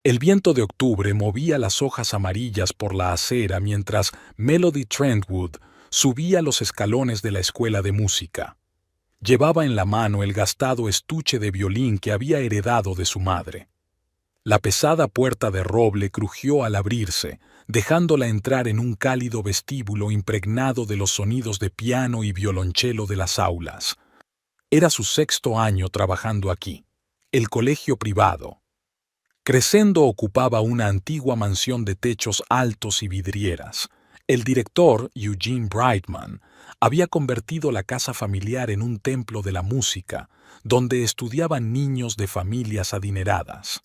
El viento de octubre movía las hojas amarillas por la acera mientras Melody Trentwood subía los escalones de la escuela de música. Llevaba en la mano el gastado estuche de violín que había heredado de su madre. La pesada puerta de roble crujió al abrirse, dejándola entrar en un cálido vestíbulo impregnado de los sonidos de piano y violonchelo de las aulas. Era su 6º año trabajando aquí, el colegio privado. Crescendo ocupaba una antigua mansión de techos altos y vidrieras. El director, Eugene Brightman, había convertido la casa familiar en un templo de la música, donde estudiaban niños de familias adineradas.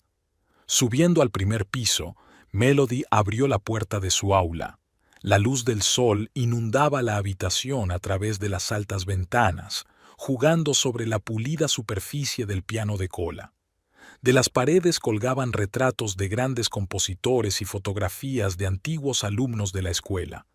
Subiendo al primer piso, Melody abrió la puerta de su aula. La luz del sol inundaba la habitación a través de las altas ventanas, jugando sobre la pulida superficie del piano de cola. De las paredes colgaban retratos de grandes compositores y fotografías de antiguos alumnos de la escuela.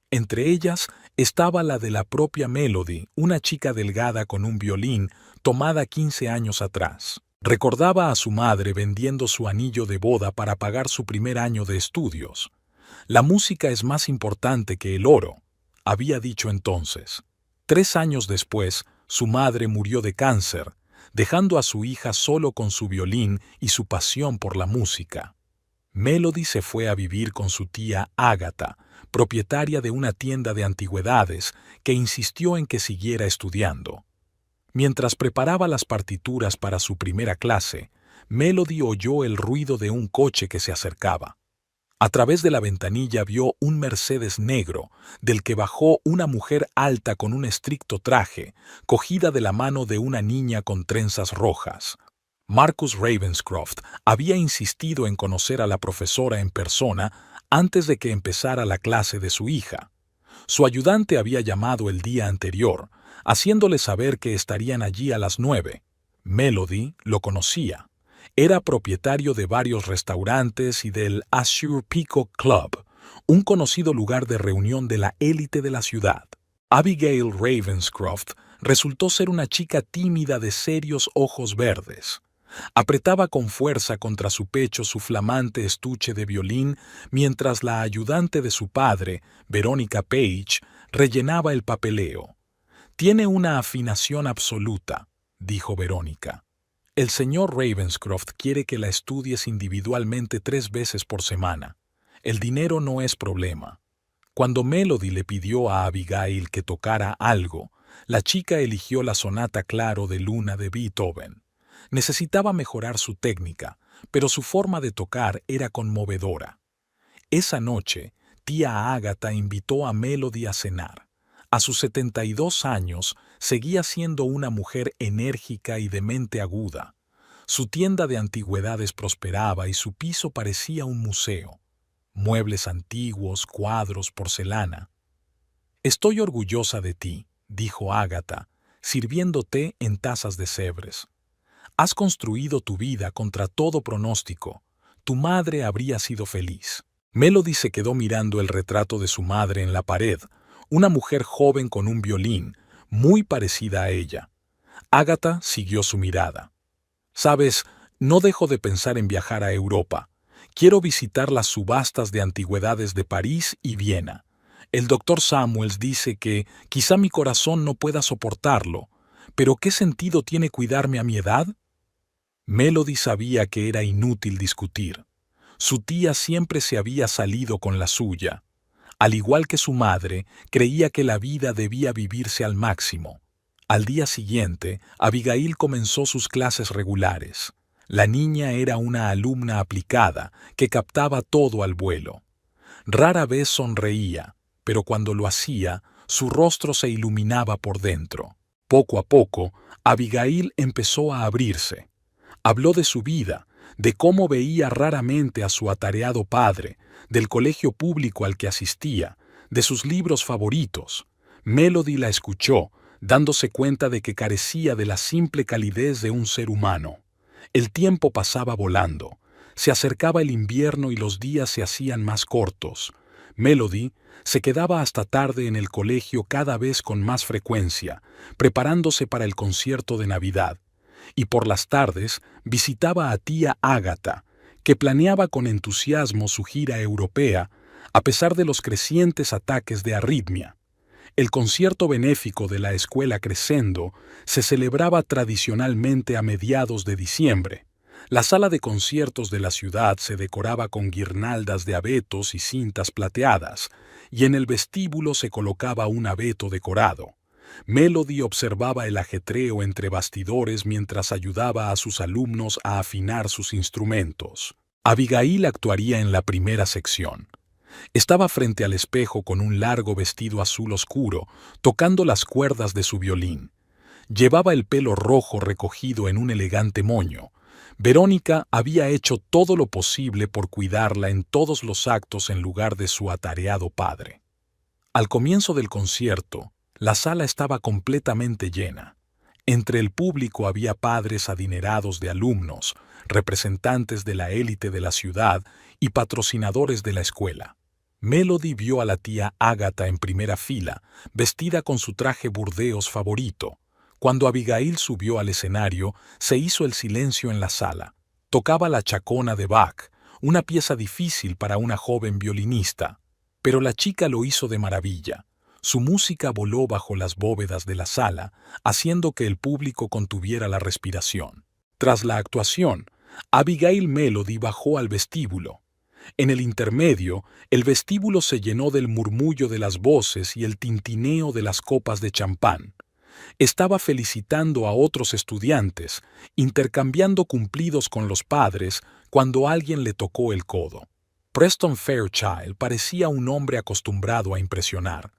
Entre ellas estaba la de la propia Melody, una chica delgada con un violín, tomada 15 años atrás. Recordaba a su madre vendiendo su anillo de boda para pagar su primer año de estudios. La música es más importante que el oro, había dicho entonces. 3 años después, su madre murió de cáncer, dejando a su hija solo con su violín y su pasión por la música. Melody se fue a vivir con su tía Agatha, propietaria de una tienda de antigüedades, que insistió en que siguiera estudiando. Mientras preparaba las partituras para su primera clase, Melody oyó el ruido de un coche que se acercaba. A través de la ventanilla vio un Mercedes negro, del que bajó una mujer alta con un estricto traje, cogida de la mano de una niña con trenzas rojas. Marcus Ravenscroft había insistido en conocer a la profesora en persona antes de que empezara la clase de su hija. Su ayudante había llamado el día anterior, haciéndole saber que estarían allí a las 9. Melody lo conocía. Era propietario de varios restaurantes y del Azure Peacock Club, un conocido lugar de reunión de la élite de la ciudad. Abigail Ravenscroft resultó ser una chica tímida de serios ojos verdes. Apretaba con fuerza contra su pecho su flamante estuche de violín mientras la ayudante de su padre, Veronica Page, rellenaba el papeleo. «Tiene una afinación absoluta», dijo Verónica. «El señor Ravenscroft quiere que la estudies individualmente 3 veces por semana. El dinero no es problema». Cuando Melody le pidió a Abigail que tocara algo, la chica eligió la sonata Claro de Luna de Beethoven. Necesitaba mejorar su técnica, pero su forma de tocar era conmovedora. Esa noche, tía Agatha invitó a Melody a cenar. A sus 72 años, seguía siendo una mujer enérgica y de mente aguda. Su tienda de antigüedades prosperaba y su piso parecía un museo. Muebles antiguos, cuadros, porcelana. «Estoy orgullosa de ti», dijo Agatha, sirviendo té en tazas de Sèvres. «Has construido tu vida contra todo pronóstico. Tu madre habría sido feliz». Melody se quedó mirando el retrato de su madre en la pared, una mujer joven con un violín, muy parecida a ella. Agatha siguió su mirada. «Sabes, no dejo de pensar en viajar a Europa. Quiero visitar las subastas de antigüedades de París y Viena. El doctor Samuels dice que quizá mi corazón no pueda soportarlo, pero ¿qué sentido tiene cuidarme a mi edad?» Melody sabía que era inútil discutir. Su tía siempre se había salido con la suya. Al igual que su madre, creía que la vida debía vivirse al máximo. Al día siguiente, Abigail comenzó sus clases regulares. La niña era una alumna aplicada que captaba todo al vuelo. Rara vez sonreía, pero cuando lo hacía, su rostro se iluminaba por dentro. Poco a poco, Abigail empezó a abrirse. Habló de su vida, de cómo veía raramente a su atareado padre, del colegio público al que asistía, de sus libros favoritos. Melody la escuchó, dándose cuenta de que carecía de la simple calidez de un ser humano. El tiempo pasaba volando. Se acercaba el invierno y los días se hacían más cortos. Melody se quedaba hasta tarde en el colegio cada vez con más frecuencia, preparándose para el concierto de Navidad. Y por las tardes visitaba a tía Agatha, que planeaba con entusiasmo su gira europea a pesar de los crecientes ataques de arritmia. El concierto benéfico de la Escuela Crescendo se celebraba tradicionalmente a mediados de diciembre. La sala de conciertos de la ciudad se decoraba con guirnaldas de abetos y cintas plateadas, y en el vestíbulo se colocaba un abeto decorado. Melody observaba el ajetreo entre bastidores mientras ayudaba a sus alumnos a afinar sus instrumentos. Abigail actuaría en la primera sección. Estaba frente al espejo con un largo vestido azul oscuro, tocando las cuerdas de su violín. Llevaba el pelo rojo recogido en un elegante moño. Verónica había hecho todo lo posible por cuidarla en todos los actos en lugar de su atareado padre. Al comienzo del concierto, la sala estaba completamente llena. Entre el público había padres adinerados de alumnos, representantes de la élite de la ciudad y patrocinadores de la escuela. Melody vio a la tía Ágata en primera fila, vestida con su traje burdeos favorito. Cuando Abigail subió al escenario, se hizo el silencio en la sala. Tocaba la Chacona de Bach, una pieza difícil para una joven violinista, pero la chica lo hizo de maravilla. Su música voló bajo las bóvedas de la sala, haciendo que el público contuviera la respiración. Tras la actuación, Abigail Melody bajó al vestíbulo. En el intermedio, el vestíbulo se llenó del murmullo de las voces y el tintineo de las copas de champán. Estaba felicitando a otros estudiantes, intercambiando cumplidos con los padres, cuando alguien le tocó el codo. Preston Fairchild parecía un hombre acostumbrado a impresionar.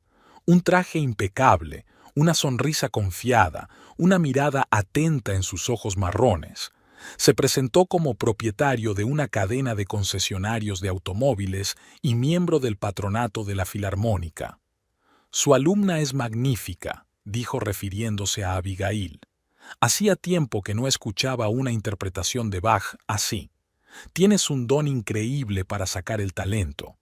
Un traje impecable, una sonrisa confiada, una mirada atenta en sus ojos marrones. Se presentó como propietario de una cadena de concesionarios de automóviles y miembro del patronato de la Filarmónica. «Su alumna es magnífica», dijo refiriéndose a Abigail. Hacía tiempo que no escuchaba una interpretación de Bach así. «Tienes un don increíble para sacar el talento».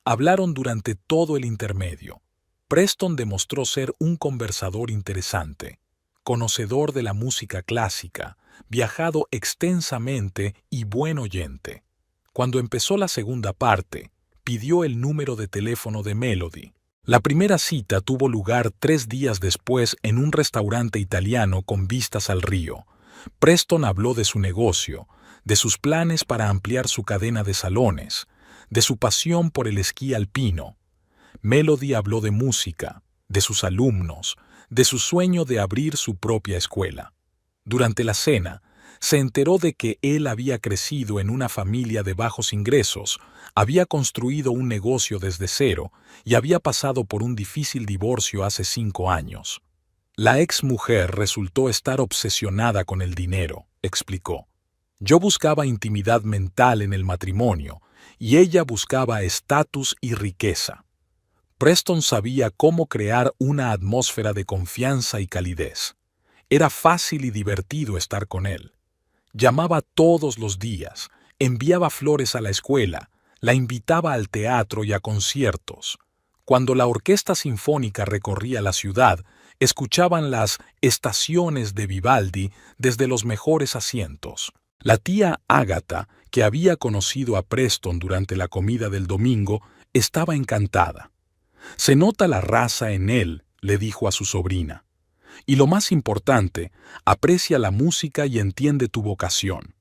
Hablaron durante todo el intermedio. Preston demostró ser un conversador interesante, conocedor de la música clásica, viajado extensamente y buen oyente. Cuando empezó la segunda parte, pidió el número de teléfono de Melody. La primera cita tuvo lugar 3 días después en un restaurante italiano con vistas al río. Preston habló de su negocio, de sus planes para ampliar su cadena de salones, de su pasión por el esquí alpino. Melody habló de música, de sus alumnos, de su sueño de abrir su propia escuela. Durante la cena, se enteró de que él había crecido en una familia de bajos ingresos, había construido un negocio desde cero y había pasado por un difícil divorcio hace 5 años. La exmujer resultó estar obsesionada con el dinero, explicó. Yo buscaba intimidad mental en el matrimonio y ella buscaba estatus y riqueza. Preston sabía cómo crear una atmósfera de confianza y calidez. Era fácil y divertido estar con él. Llamaba todos los días, enviaba flores a la escuela, la invitaba al teatro y a conciertos. Cuando la orquesta sinfónica recorría la ciudad, escuchaban las estaciones de Vivaldi desde los mejores asientos. La tía Ágata, que había conocido a Preston durante la comida del domingo, estaba encantada. «Se nota la raza en él», le dijo a su sobrina. «Y lo más importante, aprecia la música y entiende tu vocación».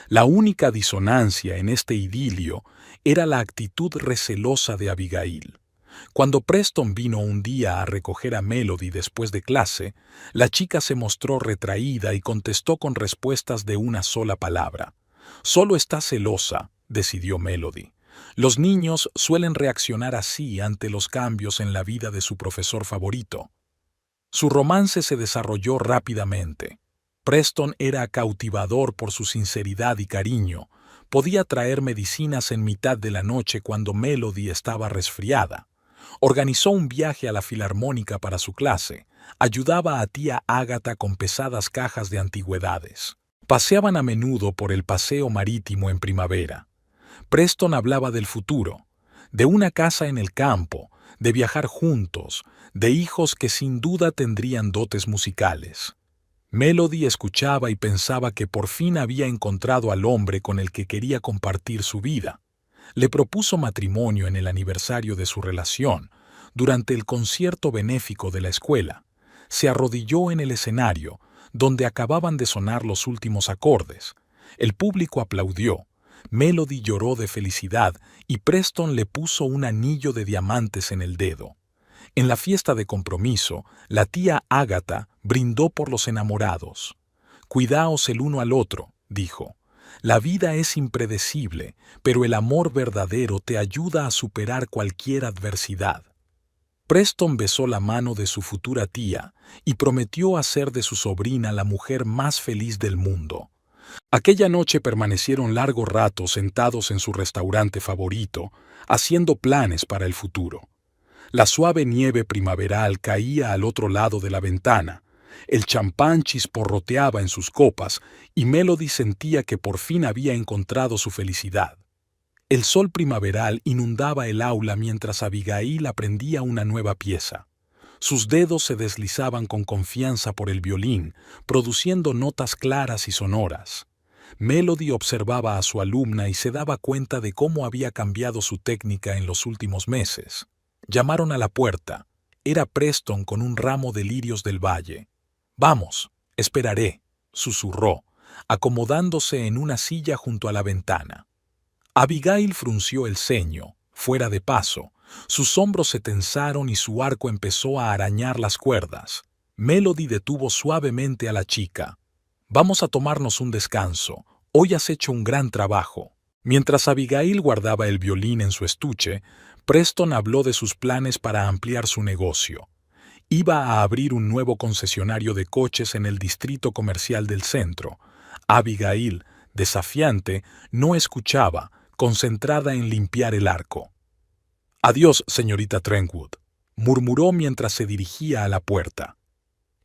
La única disonancia en este idilio era la actitud recelosa de Abigail. Cuando Preston vino un día a recoger a Melody después de clase, la chica se mostró retraída y contestó con respuestas de una sola palabra. «Solo está celosa», decidió Melody. Los niños suelen reaccionar así ante los cambios en la vida de su profesor favorito. Su romance se desarrolló rápidamente. Preston era cautivador por su sinceridad y cariño. Podía traer medicinas en mitad de la noche cuando Melody estaba resfriada. Organizó un viaje a la Filarmónica para su clase. Ayudaba a tía Ágata con pesadas cajas de antigüedades. Paseaban a menudo por el paseo marítimo en primavera. Preston hablaba del futuro, de una casa en el campo, de viajar juntos, de hijos que sin duda tendrían dotes musicales. Melody escuchaba y pensaba que por fin había encontrado al hombre con el que quería compartir su vida. Le propuso matrimonio en el aniversario de su relación, durante el concierto benéfico de la escuela. Se arrodilló en el escenario, donde acababan de sonar los últimos acordes. El público aplaudió. Melody lloró de felicidad y Preston le puso un anillo de diamantes en el dedo. En la fiesta de compromiso, la tía Ágata brindó por los enamorados. «Cuidaos el uno al otro», dijo. «La vida es impredecible, pero el amor verdadero te ayuda a superar cualquier adversidad». Preston besó la mano de su futura tía y prometió hacer de su sobrina la mujer más feliz del mundo. Aquella noche permanecieron largo rato sentados en su restaurante favorito, haciendo planes para el futuro. La suave nieve primaveral caía al otro lado de la ventana, el champán chisporroteaba en sus copas y Melody sentía que por fin había encontrado su felicidad. El sol primaveral inundaba el aula mientras Abigail aprendía una nueva pieza. Sus dedos se deslizaban con confianza por el violín, produciendo notas claras y sonoras. Melody observaba a su alumna y se daba cuenta de cómo había cambiado su técnica en los últimos meses. Llamaron a la puerta. Era Preston con un ramo de lirios del valle. «Vamos, esperaré», susurró, acomodándose en una silla junto a la ventana. Abigail frunció el ceño, fuera de paso. Sus hombros se tensaron y su arco empezó a arañar las cuerdas. Melody detuvo suavemente a la chica. «Vamos a tomarnos un descanso. Hoy has hecho un gran trabajo». Mientras Abigail guardaba el violín en su estuche, Preston habló de sus planes para ampliar su negocio. Iba a abrir un nuevo concesionario de coches en el distrito comercial del centro. Abigail, desafiante, no escuchaba, concentrada en limpiar el arco. «Adiós, señorita Trentwood», murmuró mientras se dirigía a la puerta.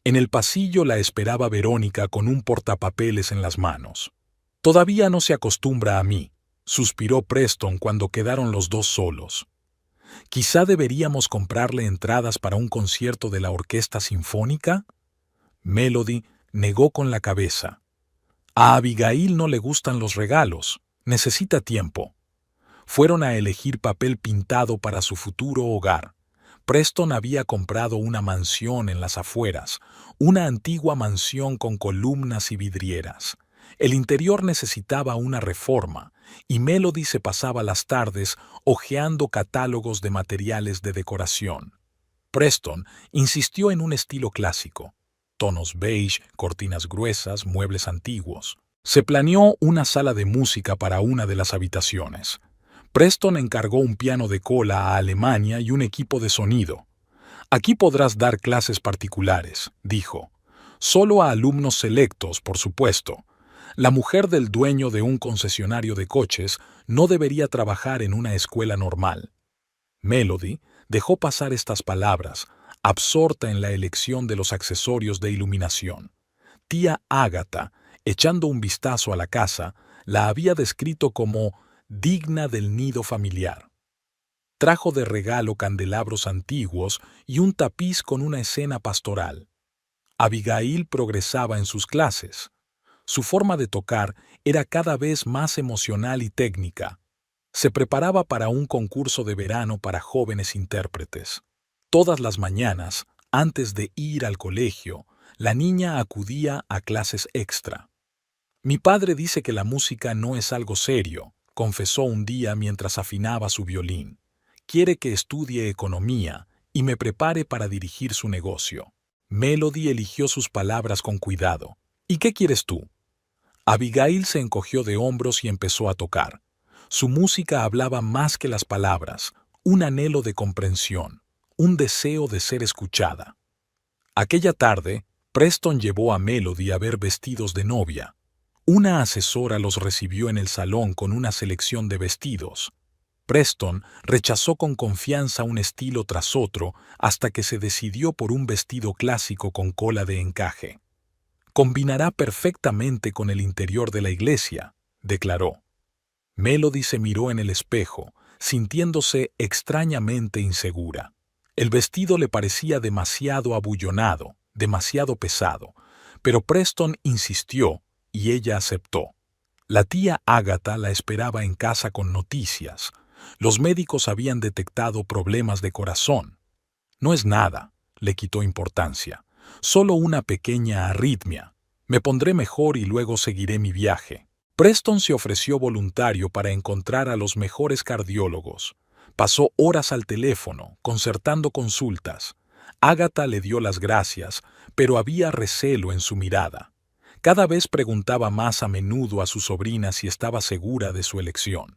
En el pasillo la esperaba Verónica con un portapapeles en las manos. «Todavía no se acostumbra a mí», suspiró Preston cuando quedaron los dos solos. «Quizá deberíamos comprarle entradas para un concierto de la Orquesta Sinfónica». Melody negó con la cabeza. «A Abigail no le gustan los regalos. Necesita tiempo». Fueron a elegir papel pintado para su futuro hogar. Preston había comprado una mansión en las afueras, una antigua mansión con columnas y vidrieras. El interior necesitaba una reforma, y Melody se pasaba las tardes hojeando catálogos de materiales de decoración. Preston insistió en un estilo clásico: tonos beige, cortinas gruesas, muebles antiguos. Se planeó una sala de música para una de las habitaciones. Preston encargó un piano de cola a Alemania y un equipo de sonido. «Aquí podrás dar clases particulares», dijo. «Solo a alumnos selectos, por supuesto. La mujer del dueño de un concesionario de coches no debería trabajar en una escuela normal». Melody dejó pasar estas palabras, absorta en la elección de los accesorios de iluminación. Tía Ágata, echando un vistazo a la casa, la había descrito como digna del nido familiar. Trajo de regalo candelabros antiguos y un tapiz con una escena pastoral. Abigail progresaba en sus clases. Su forma de tocar era cada vez más emocional y técnica. Se preparaba para un concurso de verano para jóvenes intérpretes. Todas las mañanas, antes de ir al colegio, la niña acudía a clases extra. «Mi padre dice que la música no es algo serio», confesó un día mientras afinaba su violín. «Quiere que estudie economía y me prepare para dirigir su negocio». Melody eligió sus palabras con cuidado. «¿Y qué quieres tú?». Abigail se encogió de hombros y empezó a tocar. Su música hablaba más que las palabras, un anhelo de comprensión, un deseo de ser escuchada. Aquella tarde, Preston llevó a Melody a ver vestidos de novia. Una asesora los recibió en el salón con una selección de vestidos. Preston rechazó con confianza un estilo tras otro hasta que se decidió por un vestido clásico con cola de encaje. «Combinará perfectamente con el interior de la iglesia», declaró. Melody se miró en el espejo, sintiéndose extrañamente insegura. El vestido le parecía demasiado abullonado, demasiado pesado, pero Preston insistió y ella aceptó. La tía Agatha la esperaba en casa con noticias. Los médicos habían detectado problemas de corazón. No es nada, le quitó importancia. Solo una pequeña arritmia. Me pondré mejor y luego seguiré mi viaje. Preston se ofreció voluntario para encontrar a los mejores cardiólogos. Pasó horas al teléfono, concertando consultas. Agatha le dio las gracias, pero había recelo en su mirada. Cada vez preguntaba más a menudo a su sobrina si estaba segura de su elección.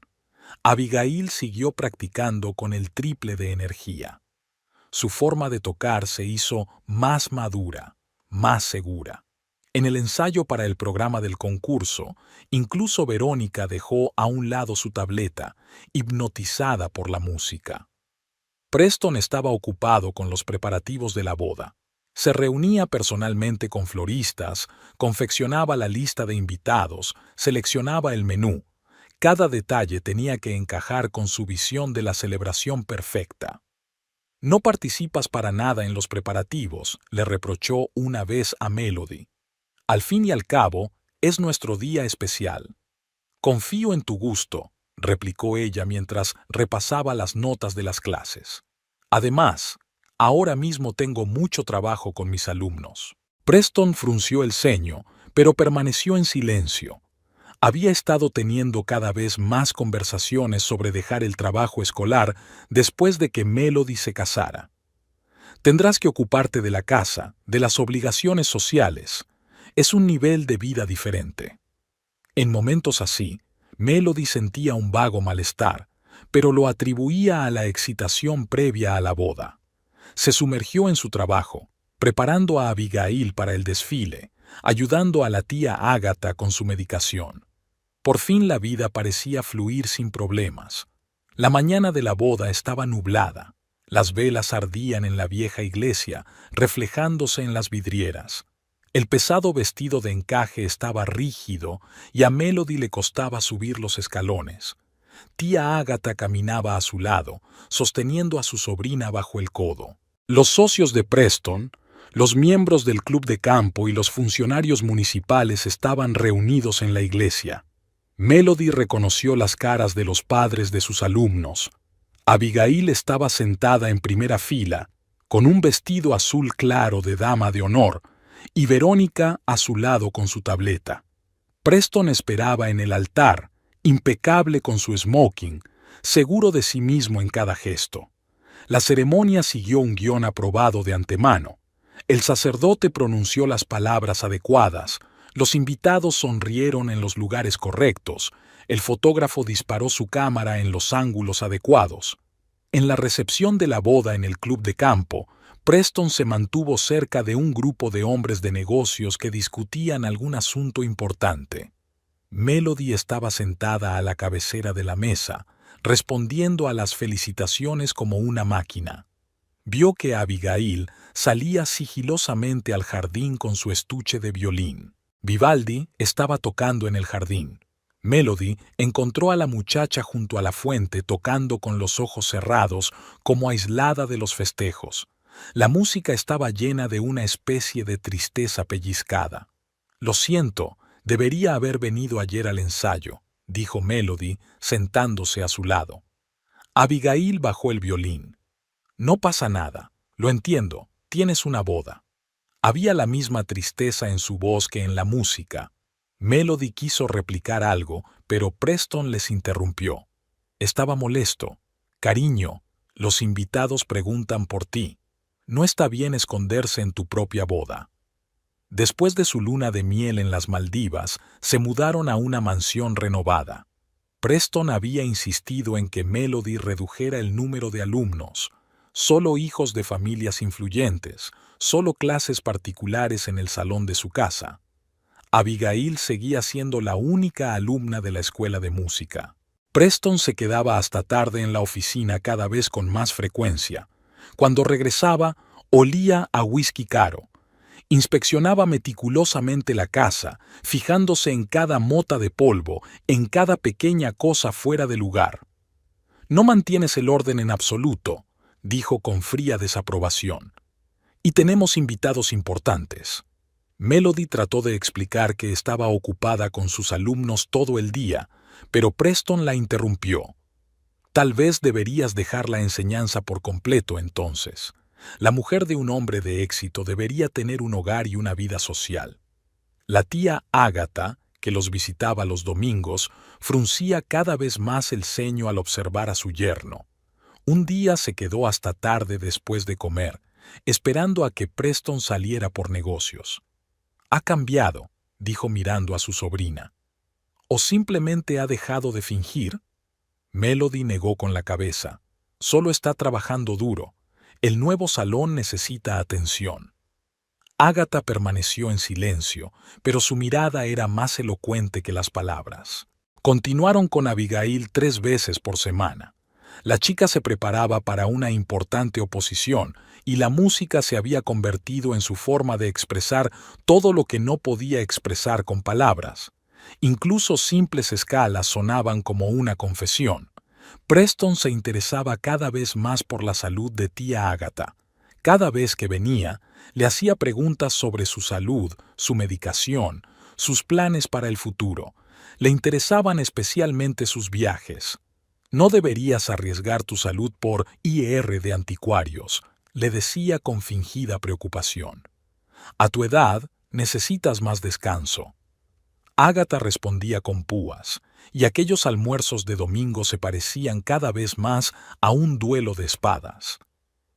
Abigail siguió practicando con el triple de energía. Su forma de tocar se hizo más madura, más segura. En el ensayo para el programa del concurso, incluso Verónica dejó a un lado su tableta, hipnotizada por la música. Preston estaba ocupado con los preparativos de la boda. Se reunía personalmente con floristas, confeccionaba la lista de invitados, seleccionaba el menú. Cada detalle tenía que encajar con su visión de la celebración perfecta. «No participas para nada en los preparativos», le reprochó una vez a Melody. «Al fin y al cabo, es nuestro día especial». «Confío en tu gusto», replicó ella mientras repasaba las notas de las clases. «Además, ahora mismo tengo mucho trabajo con mis alumnos». Preston frunció el ceño, pero permaneció en silencio. Había estado teniendo cada vez más conversaciones sobre dejar el trabajo escolar después de que Melody se casara. «Tendrás que ocuparte de la casa, de las obligaciones sociales. Es un nivel de vida diferente». En momentos así, Melody sentía un vago malestar, pero lo atribuía a la excitación previa a la boda. Se sumergió en su trabajo, preparando a Abigail para el desfile, ayudando a la tía Agatha con su medicación. Por fin la vida parecía fluir sin problemas. La mañana de la boda estaba nublada. Las velas ardían en la vieja iglesia, reflejándose en las vidrieras. El pesado vestido de encaje estaba rígido y a Melody le costaba subir los escalones. Tía Agatha caminaba a su lado, sosteniendo a su sobrina bajo el codo. Los socios de Preston, los miembros del club de campo y los funcionarios municipales estaban reunidos en la iglesia. Melody reconoció las caras de los padres de sus alumnos. Abigail estaba sentada en primera fila, con un vestido azul claro de dama de honor, y Verónica a su lado con su tableta. Preston esperaba en el altar, impecable con su smoking, seguro de sí mismo en cada gesto. La ceremonia siguió un guión aprobado de antemano. El sacerdote pronunció las palabras adecuadas, los invitados sonrieron en los lugares correctos, el fotógrafo disparó su cámara en los ángulos adecuados. En la recepción de la boda en el club de campo, Preston se mantuvo cerca de un grupo de hombres de negocios que discutían algún asunto importante. Melody estaba sentada a la cabecera de la mesa, respondiendo a las felicitaciones como una máquina. Vio que Abigail salía sigilosamente al jardín con su estuche de violín. Vivaldi estaba tocando en el jardín. Melody encontró a la muchacha junto a la fuente tocando con los ojos cerrados, como aislada de los festejos. La música estaba llena de una especie de tristeza pellizcada. «Lo siento, debería haber venido ayer al ensayo», dijo Melody, sentándose a su lado. Abigail bajó el violín. «No pasa nada, lo entiendo, tienes una boda». Había la misma tristeza en su voz que en la música. Melody quiso replicar algo, pero Preston les interrumpió. Estaba molesto. «Cariño, los invitados preguntan por ti. No está bien esconderse en tu propia boda». Después de su luna de miel en las Maldivas, se mudaron a una mansión renovada. Preston había insistido en que Melody redujera el número de alumnos. Solo hijos de familias influyentes, solo clases particulares en el salón de su casa. Abigail seguía siendo la única alumna de la escuela de música. Preston se quedaba hasta tarde en la oficina cada vez con más frecuencia. Cuando regresaba, olía a whisky caro. Inspeccionaba meticulosamente la casa, fijándose en cada mota de polvo, en cada pequeña cosa fuera de lugar. «No mantienes el orden en absoluto», dijo con fría desaprobación. «Y tenemos invitados importantes». Melody trató de explicar que estaba ocupada con sus alumnos todo el día, pero Preston la interrumpió. Tal vez deberías dejar la enseñanza por completo entonces. La mujer de un hombre de éxito debería tener un hogar y una vida social. La tía Ágata, que los visitaba los domingos, fruncía cada vez más el ceño al observar a su yerno. Un día se quedó hasta tarde después de comer, esperando a que Preston saliera por negocios. «Ha cambiado», dijo mirando a su sobrina. «¿O simplemente ha dejado de fingir?» Melody negó con la cabeza. «Solo está trabajando duro. El nuevo salón necesita atención». Ágata permaneció en silencio, pero su mirada era más elocuente que las palabras. Continuaron con Abigail 3 veces por semana. La chica se preparaba para una importante oposición y la música se había convertido en su forma de expresar todo lo que no podía expresar con palabras. Incluso simples escalas sonaban como una confesión. Preston se interesaba cada vez más por la salud de tía Ágata. Cada vez que venía, le hacía preguntas sobre su salud, su medicación, sus planes para el futuro. Le interesaban especialmente sus viajes. «No deberías arriesgar tu salud por IR de anticuarios», le decía con fingida preocupación. «A tu edad, necesitas más descanso». Ágata respondía con púas, y aquellos almuerzos de domingo se parecían cada vez más a un duelo de espadas.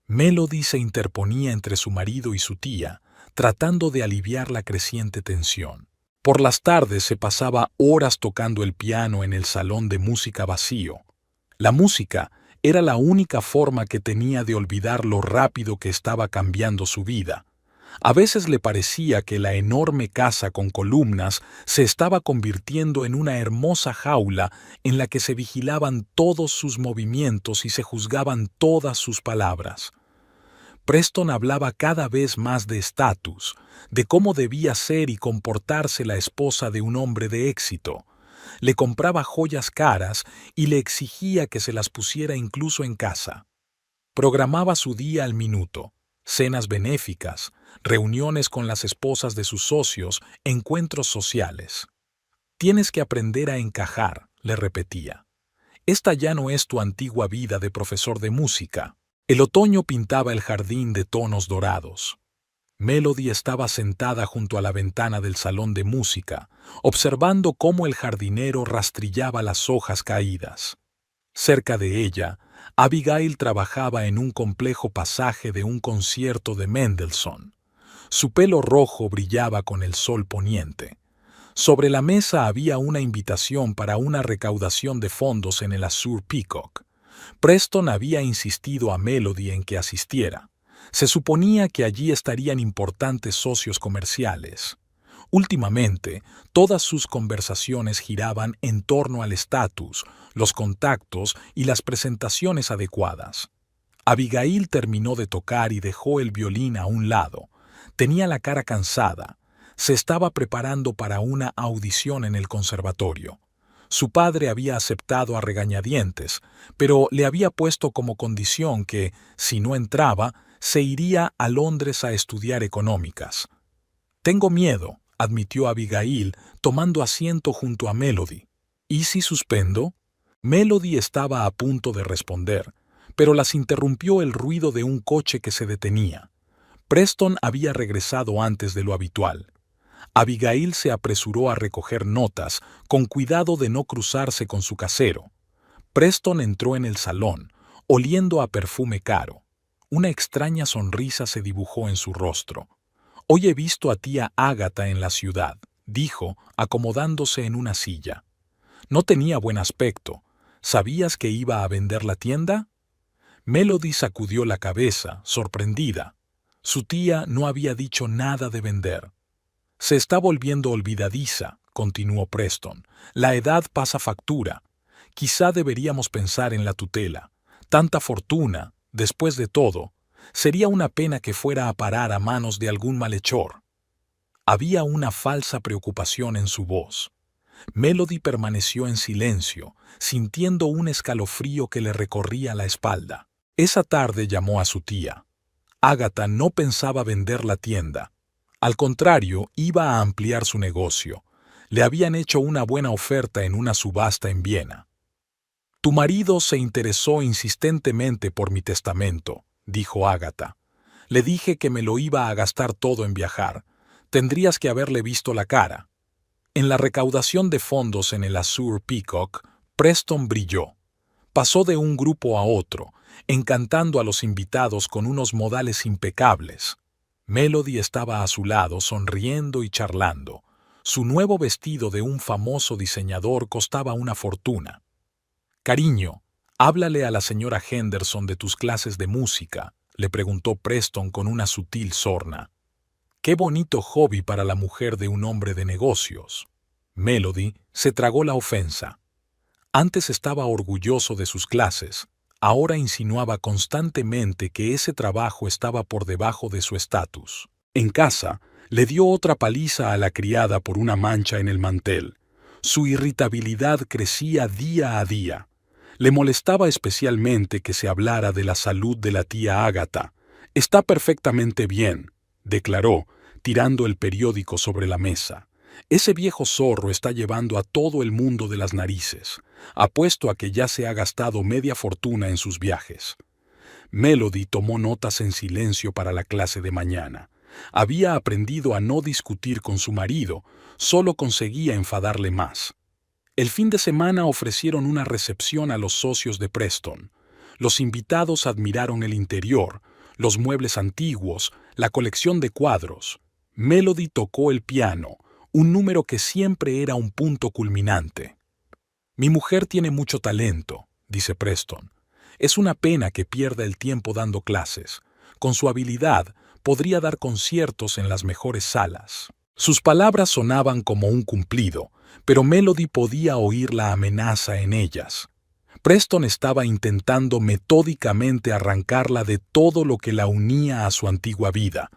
Melody se interponía entre su marido y su tía, tratando de aliviar la creciente tensión. Por las tardes se pasaba horas tocando el piano en el salón de música vacío. La música era la única forma que tenía de olvidar lo rápido que estaba cambiando su vida. A veces le parecía que la enorme casa con columnas se estaba convirtiendo en una hermosa jaula en la que se vigilaban todos sus movimientos y se juzgaban todas sus palabras. Preston hablaba cada vez más de estatus, de cómo debía ser y comportarse la esposa de un hombre de éxito. Le compraba joyas caras y le exigía que se las pusiera incluso en casa. Programaba su día al minuto, cenas benéficas, reuniones con las esposas de sus socios, encuentros sociales. «Tienes que aprender a encajar», le repetía. «Esta ya no es tu antigua vida de profesor de música». El otoño pintaba el jardín de tonos dorados. Melody estaba sentada junto a la ventana del salón de música, observando cómo el jardinero rastrillaba las hojas caídas. Cerca de ella, Abigail trabajaba en un complejo pasaje de un concierto de Mendelssohn. Su pelo rojo brillaba con el sol poniente. Sobre la mesa había una invitación para una recaudación de fondos en el Azure Peacock. Preston había insistido a Melody en que asistiera. Se suponía que allí estarían importantes socios comerciales. Últimamente, todas sus conversaciones giraban en torno al estatus, los contactos y las presentaciones adecuadas. Abigail terminó de tocar y dejó el violín a un lado. Tenía la cara cansada. Se estaba preparando para una audición en el conservatorio. Su padre había aceptado a regañadientes, pero le había puesto como condición que, si no entraba, se iría a Londres a estudiar económicas. «Tengo miedo», admitió Abigail, tomando asiento junto a Melody. «¿Y si suspendo?» Melody estaba a punto de responder, pero las interrumpió el ruido de un coche que se detenía. Preston había regresado antes de lo habitual. Abigail se apresuró a recoger notas, con cuidado de no cruzarse con su casero. Preston entró en el salón, oliendo a perfume caro. Una extraña sonrisa se dibujó en su rostro. «Hoy he visto a tía Ágata en la ciudad», dijo, acomodándose en una silla. «No tenía buen aspecto. ¿Sabías que iba a vender la tienda?» Melody sacudió la cabeza, sorprendida. Su tía no había dicho nada de vender. «Se está volviendo olvidadiza», continuó Preston. «La edad pasa factura. Quizá deberíamos pensar en la tutela. Tanta fortuna, después de todo, sería una pena que fuera a parar a manos de algún malhechor». Había una falsa preocupación en su voz. Melody permaneció en silencio, sintiendo un escalofrío que le recorría la espalda. Esa tarde llamó a su tía. Ágata no pensaba vender la tienda. Al contrario, iba a ampliar su negocio. Le habían hecho una buena oferta en una subasta en Viena. Tu marido se interesó insistentemente por mi testamento, dijo Agatha. Le dije que me lo iba a gastar todo en viajar. Tendrías que haberle visto la cara. En la recaudación de fondos en el Azure Peacock, Preston brilló. Pasó de un grupo a otro, encantando a los invitados con unos modales impecables. Melody estaba a su lado, sonriendo y charlando. Su nuevo vestido de un famoso diseñador costaba una fortuna. «Cariño, háblale a la señora Henderson de tus clases de música», le preguntó Preston con una sutil sorna. «Qué bonito hobby para la mujer de un hombre de negocios». Melody se tragó la ofensa. Antes estaba orgulloso de sus clases, ahora insinuaba constantemente que ese trabajo estaba por debajo de su estatus. En casa, le dio otra paliza a la criada por una mancha en el mantel. Su irritabilidad crecía día a día. Le molestaba especialmente que se hablara de la salud de la tía Agatha. «Está perfectamente bien», declaró, tirando el periódico sobre la mesa. «Ese viejo zorro está llevando a todo el mundo de las narices. Apuesto a que ya se ha gastado media fortuna en sus viajes». Melody tomó notas en silencio para la clase de mañana. Había aprendido a no discutir con su marido, solo conseguía enfadarle más. El fin de semana ofrecieron una recepción a los socios de Preston. Los invitados admiraron el interior, los muebles antiguos, la colección de cuadros. Melody tocó el piano, un número que siempre era un punto culminante. «Mi mujer tiene mucho talento», dice Preston. «Es una pena que pierda el tiempo dando clases. Con su habilidad, podría dar conciertos en las mejores salas». Sus palabras sonaban como un cumplido, pero Melody podía oír la amenaza en ellas. Preston estaba intentando metódicamente arrancarla de todo lo que la unía a su antigua vida.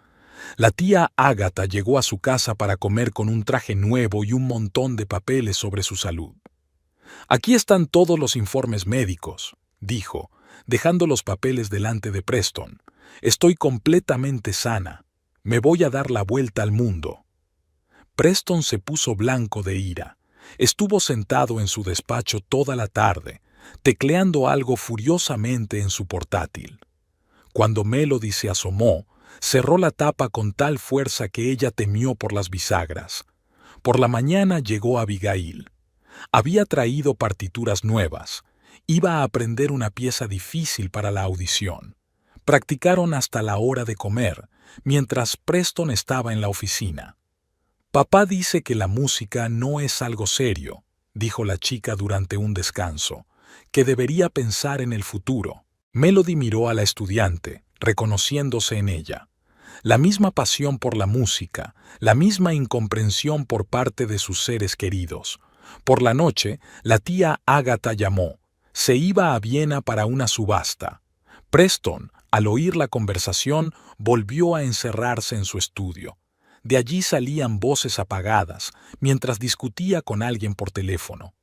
La tía Agatha llegó a su casa para comer con un traje nuevo y un montón de papeles sobre su salud. «Aquí están todos los informes médicos», dijo, dejando los papeles delante de Preston. «Estoy completamente sana. Me voy a dar la vuelta al mundo». Preston se puso blanco de ira. Estuvo sentado en su despacho toda la tarde, tecleando algo furiosamente en su portátil. Cuando Melody se asomó, cerró la tapa con tal fuerza que ella temió por las bisagras. Por la mañana llegó Abigail. Había traído partituras nuevas. Iba a aprender una pieza difícil para la audición. Practicaron hasta la hora de comer, mientras Preston estaba en la oficina. «Papá dice que la música no es algo serio», dijo la chica durante un descanso, «que debería pensar en el futuro». Melody miró a la estudiante, reconociéndose en ella. La misma pasión por la música, la misma incomprensión por parte de sus seres queridos. Por la noche, la tía Agatha llamó. Se iba a Viena para una subasta. Preston, al oír la conversación, volvió a encerrarse en su estudio. De allí salían voces apagadas, mientras discutía con alguien por teléfono.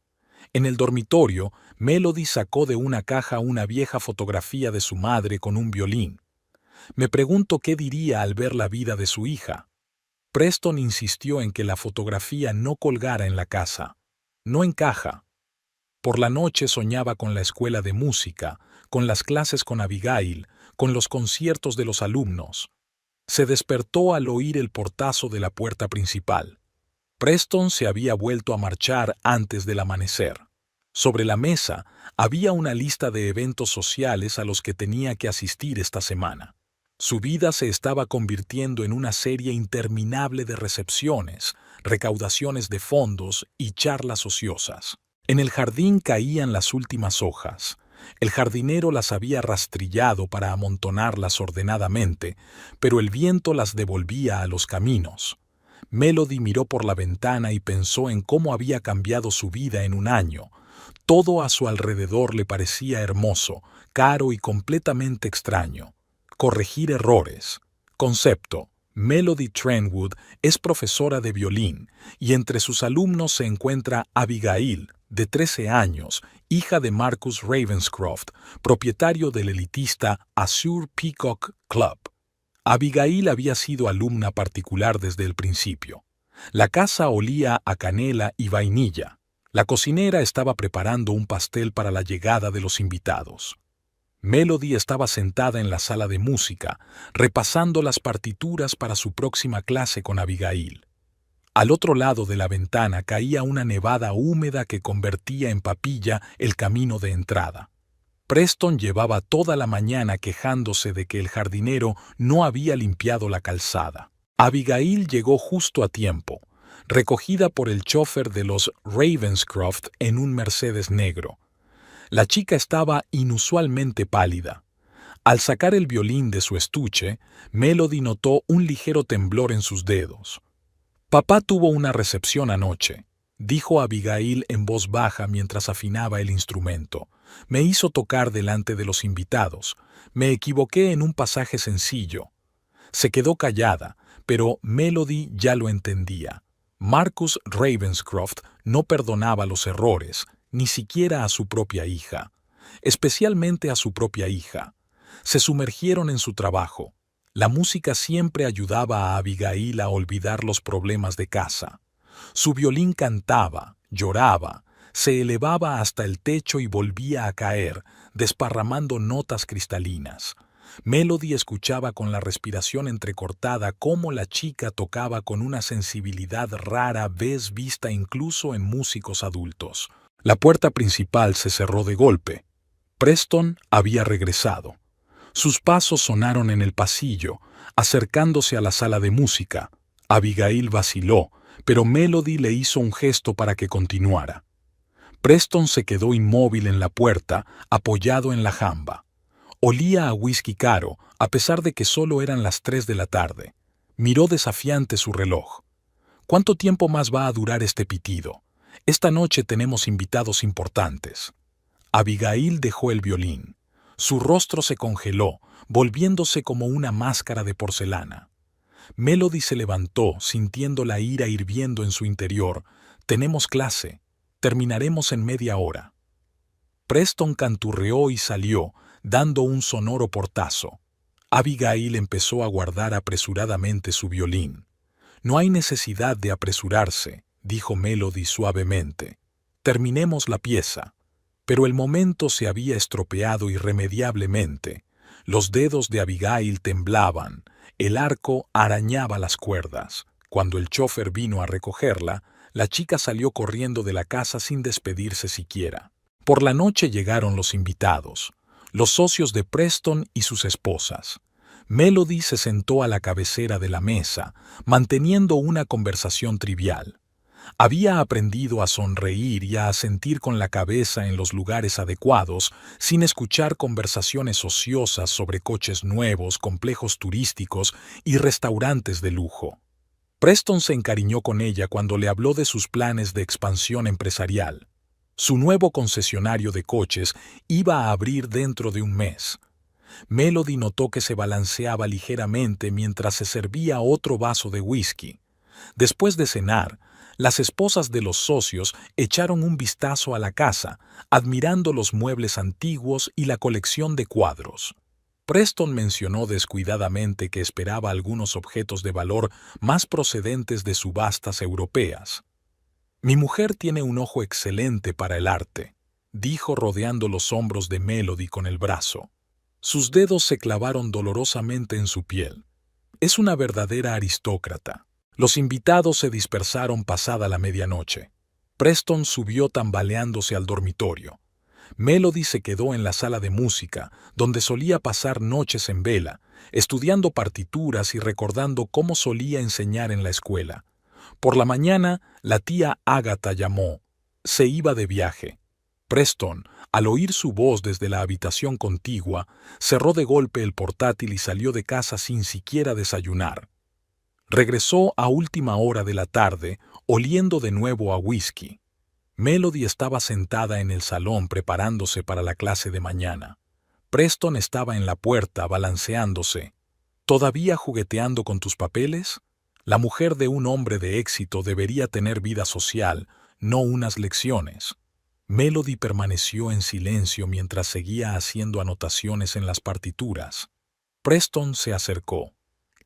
En el dormitorio, Melody sacó de una caja una vieja fotografía de su madre con un violín. «Me pregunto qué diría al ver la vida de su hija». Preston insistió en que la fotografía no colgara en la casa. «No encaja». Por la noche soñaba con la escuela de música, con las clases con Abigail, con los conciertos de los alumnos. Se despertó al oír el portazo de la puerta principal. Preston se había vuelto a marchar antes del amanecer. Sobre la mesa había una lista de eventos sociales a los que tenía que asistir esta semana. Su vida se estaba convirtiendo en una serie interminable de recepciones, recaudaciones de fondos y charlas ociosas. En el jardín caían las últimas hojas. El jardinero las había rastrillado para amontonarlas ordenadamente, pero el viento las devolvía a los caminos. Melody miró por la ventana y pensó en cómo había cambiado su vida en un año. Todo a su alrededor le parecía hermoso, caro y completamente extraño. Corregir errores. Concepto. Melody Trentwood es profesora de violín y entre sus alumnos se encuentra Abigail, de 13 años, hija de Marcus Ravenscroft, propietario del elitista Azure Peacock Club. Abigail había sido alumna particular desde el principio. La casa olía a canela y vainilla. La cocinera estaba preparando un pastel para la llegada de los invitados. Melody estaba sentada en la sala de música, repasando las partituras para su próxima clase con Abigail. Al otro lado de la ventana caía una nevada húmeda que convertía en papilla el camino de entrada. Preston llevaba toda la mañana quejándose de que el jardinero no había limpiado la calzada. Abigail llegó justo a tiempo, recogida por el chófer de los Ravenscroft en un Mercedes negro. La chica estaba inusualmente pálida. Al sacar el violín de su estuche, Melody notó un ligero temblor en sus dedos. «Papá tuvo una recepción anoche», dijo Abigail en voz baja mientras afinaba el instrumento. «Me hizo tocar delante de los invitados. Me equivoqué en un pasaje sencillo». Se quedó callada, pero Melody ya lo entendía. Marcus Ravenscroft no perdonaba los errores, ni siquiera a su propia hija. Especialmente a su propia hija. Se sumergieron en su trabajo. La música siempre ayudaba a Abigail a olvidar los problemas de casa. Su violín cantaba, lloraba, se elevaba hasta el techo y volvía a caer, desparramando notas cristalinas. Melody escuchaba con la respiración entrecortada cómo la chica tocaba con una sensibilidad rara vez vista incluso en músicos adultos. La puerta principal se cerró de golpe. Preston había regresado. Sus pasos sonaron en el pasillo, acercándose a la sala de música. Abigail vaciló, pero Melody le hizo un gesto para que continuara. Preston se quedó inmóvil en la puerta, apoyado en la jamba. Olía a whisky caro, a pesar de que solo eran las 3 de la tarde. Miró desafiante su reloj. ¿Cuánto tiempo más va a durar este pitido? Esta noche tenemos invitados importantes. Abigail dejó el violín. Su rostro se congeló, volviéndose como una máscara de porcelana. Melody se levantó, sintiendo la ira hirviendo en su interior. «Tenemos clase. Terminaremos en media hora». Preston canturreó y salió, dando un sonoro portazo. Abigail empezó a guardar apresuradamente su violín. «No hay necesidad de apresurarse», dijo Melody suavemente. «Terminemos la pieza». Pero el momento se había estropeado irremediablemente. Los dedos de Abigail temblaban, el arco arañaba las cuerdas. Cuando el chófer vino a recogerla, la chica salió corriendo de la casa sin despedirse siquiera. Por la noche llegaron los invitados, los socios de Preston y sus esposas. Melody se sentó a la cabecera de la mesa, manteniendo una conversación trivial. Había aprendido a sonreír y a asentir con la cabeza en los lugares adecuados, sin escuchar conversaciones ociosas sobre coches nuevos, complejos turísticos y restaurantes de lujo. Preston se encariñó con ella cuando le habló de sus planes de expansión empresarial. Su nuevo concesionario de coches iba a abrir dentro de un mes. Melody notó que se balanceaba ligeramente mientras se servía otro vaso de whisky. Después de cenar, las esposas de los socios echaron un vistazo a la casa, admirando los muebles antiguos y la colección de cuadros. Preston mencionó descuidadamente que esperaba algunos objetos de valor más procedentes de subastas europeas. «Mi mujer tiene un ojo excelente para el arte», dijo rodeando los hombros de Melody con el brazo. Sus dedos se clavaron dolorosamente en su piel. «Es una verdadera aristócrata». Los invitados se dispersaron pasada la medianoche. Preston subió tambaleándose al dormitorio. Melody se quedó en la sala de música, donde solía pasar noches en vela, estudiando partituras y recordando cómo solía enseñar en la escuela. Por la mañana, la tía Agatha llamó. Se iba de viaje. Preston, al oír su voz desde la habitación contigua, cerró de golpe el portátil y salió de casa sin siquiera desayunar. Regresó a última hora de la tarde, oliendo de nuevo a whisky. Melody estaba sentada en el salón preparándose para la clase de mañana. Preston estaba en la puerta balanceándose. ¿Todavía jugueteando con tus papeles? La mujer de un hombre de éxito debería tener vida social, no unas lecciones. Melody permaneció en silencio mientras seguía haciendo anotaciones en las partituras. Preston se acercó.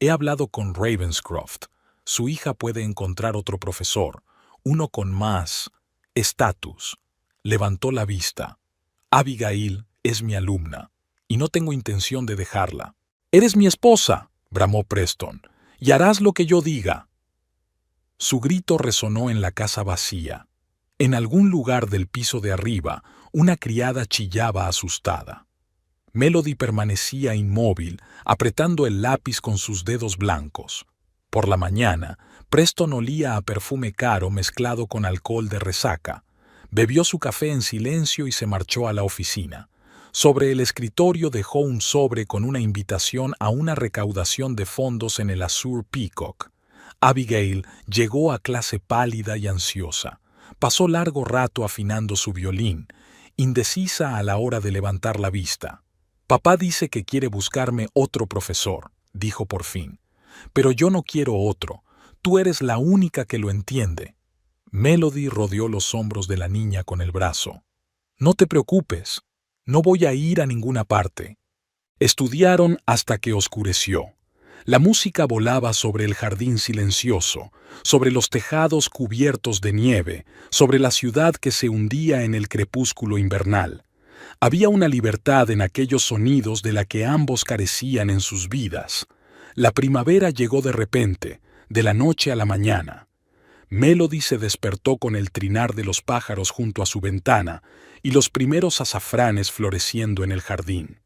He hablado con Ravenscroft. Su hija puede encontrar otro profesor, uno con más estatus. Levantó la vista. Abigail es mi alumna, y no tengo intención de dejarla. «Eres mi esposa», bramó Preston, «y harás lo que yo diga». Su grito resonó en la casa vacía. En algún lugar del piso de arriba, una criada chillaba asustada. Melody permanecía inmóvil, apretando el lápiz con sus dedos blancos. Por la mañana, Preston olía a perfume caro mezclado con alcohol de resaca. Bebió su café en silencio y se marchó a la oficina. Sobre el escritorio dejó un sobre con una invitación a una recaudación de fondos en el Azure Peacock. Abigail llegó a clase pálida y ansiosa. Pasó largo rato afinando su violín, indecisa a la hora de levantar la vista. «Papá dice que quiere buscarme otro profesor», dijo por fin. «Pero yo no quiero otro. Tú eres la única que lo entiende». Melody rodeó los hombros de la niña con el brazo. «No te preocupes. No voy a ir a ninguna parte». Estudiaron hasta que oscureció. La música volaba sobre el jardín silencioso, sobre los tejados cubiertos de nieve, sobre la ciudad que se hundía en el crepúsculo invernal. Había una libertad en aquellos sonidos de la que ambos carecían en sus vidas. La primavera llegó de repente, de la noche a la mañana. Melody se despertó con el trinar de los pájaros junto a su ventana y los primeros azafranes floreciendo en el jardín.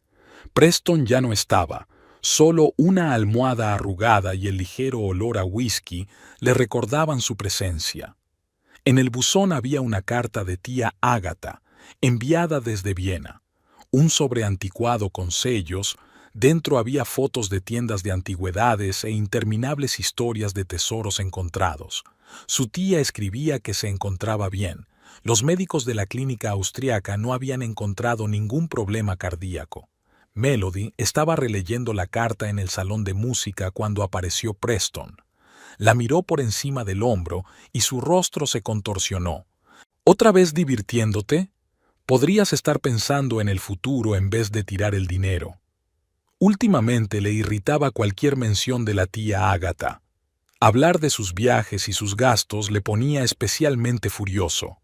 Preston ya no estaba. Solo una almohada arrugada y el ligero olor a whisky le recordaban su presencia. En el buzón había una carta de tía Ágata, enviada desde Viena. Un sobre anticuado con sellos, dentro había fotos de tiendas de antigüedades e interminables historias de tesoros encontrados. Su tía escribía que se encontraba bien. Los médicos de la clínica austriaca no habían encontrado ningún problema cardíaco. Melody estaba releyendo la carta en el salón de música cuando apareció Preston. La miró por encima del hombro y su rostro se contorsionó. «¿Otra vez divirtiéndote? Podrías estar pensando en el futuro en vez de tirar el dinero». Últimamente le irritaba cualquier mención de la tía Ágata. Hablar de sus viajes y sus gastos le ponía especialmente furioso.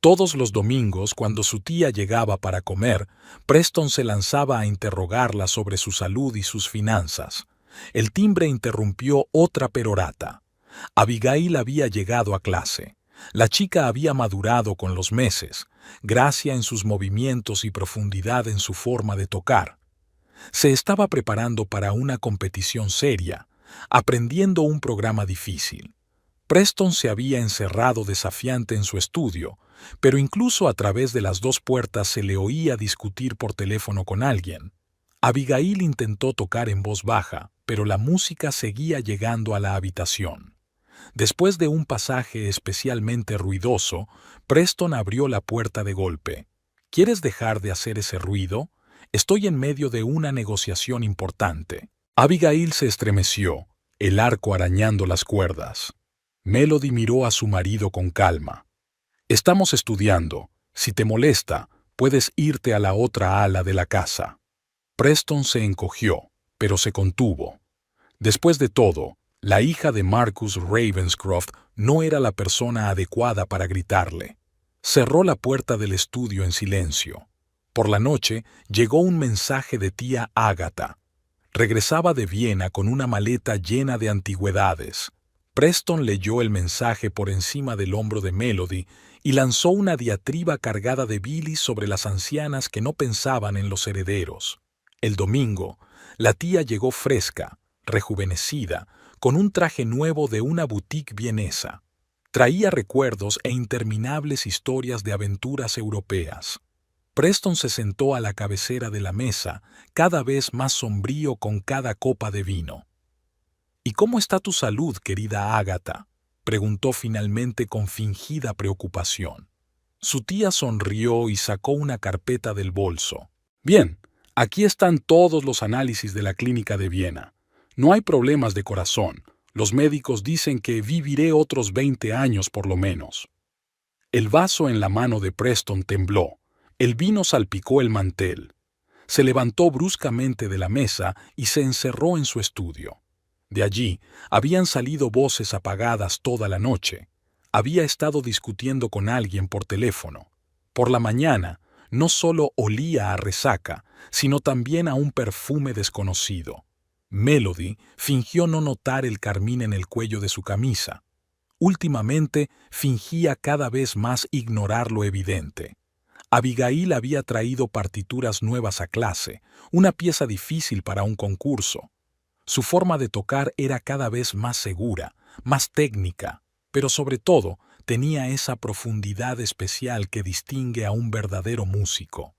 Todos los domingos, cuando su tía llegaba para comer, Preston se lanzaba a interrogarla sobre su salud y sus finanzas. El timbre interrumpió otra perorata. Abigail había llegado a clase. La chica había madurado con los meses, gracia en sus movimientos y profundidad en su forma de tocar. Se estaba preparando para una competición seria, aprendiendo un programa difícil. Preston se había encerrado desafiante en su estudio, pero incluso a través de las dos puertas se le oía discutir por teléfono con alguien. Abigail intentó tocar en voz baja, pero la música seguía llegando a la habitación. Después de un pasaje especialmente ruidoso, Preston abrió la puerta de golpe. «¿Quieres dejar de hacer ese ruido? Estoy en medio de una negociación importante». Abigail se estremeció, el arco arañando las cuerdas. Melody miró a su marido con calma. «Estamos estudiando. Si te molesta, puedes irte a la otra ala de la casa». Preston se encogió, pero se contuvo. Después de todo, la hija de Marcus Ravenscroft no era la persona adecuada para gritarle. Cerró la puerta del estudio en silencio. Por la noche llegó un mensaje de tía Ágata. Regresaba de Viena con una maleta llena de antigüedades. Preston leyó el mensaje por encima del hombro de Melody y lanzó una diatriba cargada de bilis sobre las ancianas que no pensaban en los herederos. El domingo, la tía llegó fresca, rejuvenecida, con un traje nuevo de una boutique vienesa. Traía recuerdos e interminables historias de aventuras europeas. Preston se sentó a la cabecera de la mesa, cada vez más sombrío con cada copa de vino. «¿Y cómo está tu salud, querida Ágata?», preguntó finalmente con fingida preocupación. Su tía sonrió y sacó una carpeta del bolso. «Bien, aquí están todos los análisis de la clínica de Viena. No hay problemas de corazón. Los médicos dicen que viviré otros 20 años por lo menos». El vaso en la mano de Preston tembló. El vino salpicó el mantel. Se levantó bruscamente de la mesa y se encerró en su estudio. De allí habían salido voces apagadas toda la noche. Había estado discutiendo con alguien por teléfono. Por la mañana, no solo olía a resaca, sino también a un perfume desconocido. Melody fingió no notar el carmín en el cuello de su camisa. Últimamente fingía cada vez más ignorar lo evidente. Abigail había traído partituras nuevas a clase, una pieza difícil para un concurso. Su forma de tocar era cada vez más segura, más técnica, pero sobre todo tenía esa profundidad especial que distingue a un verdadero músico.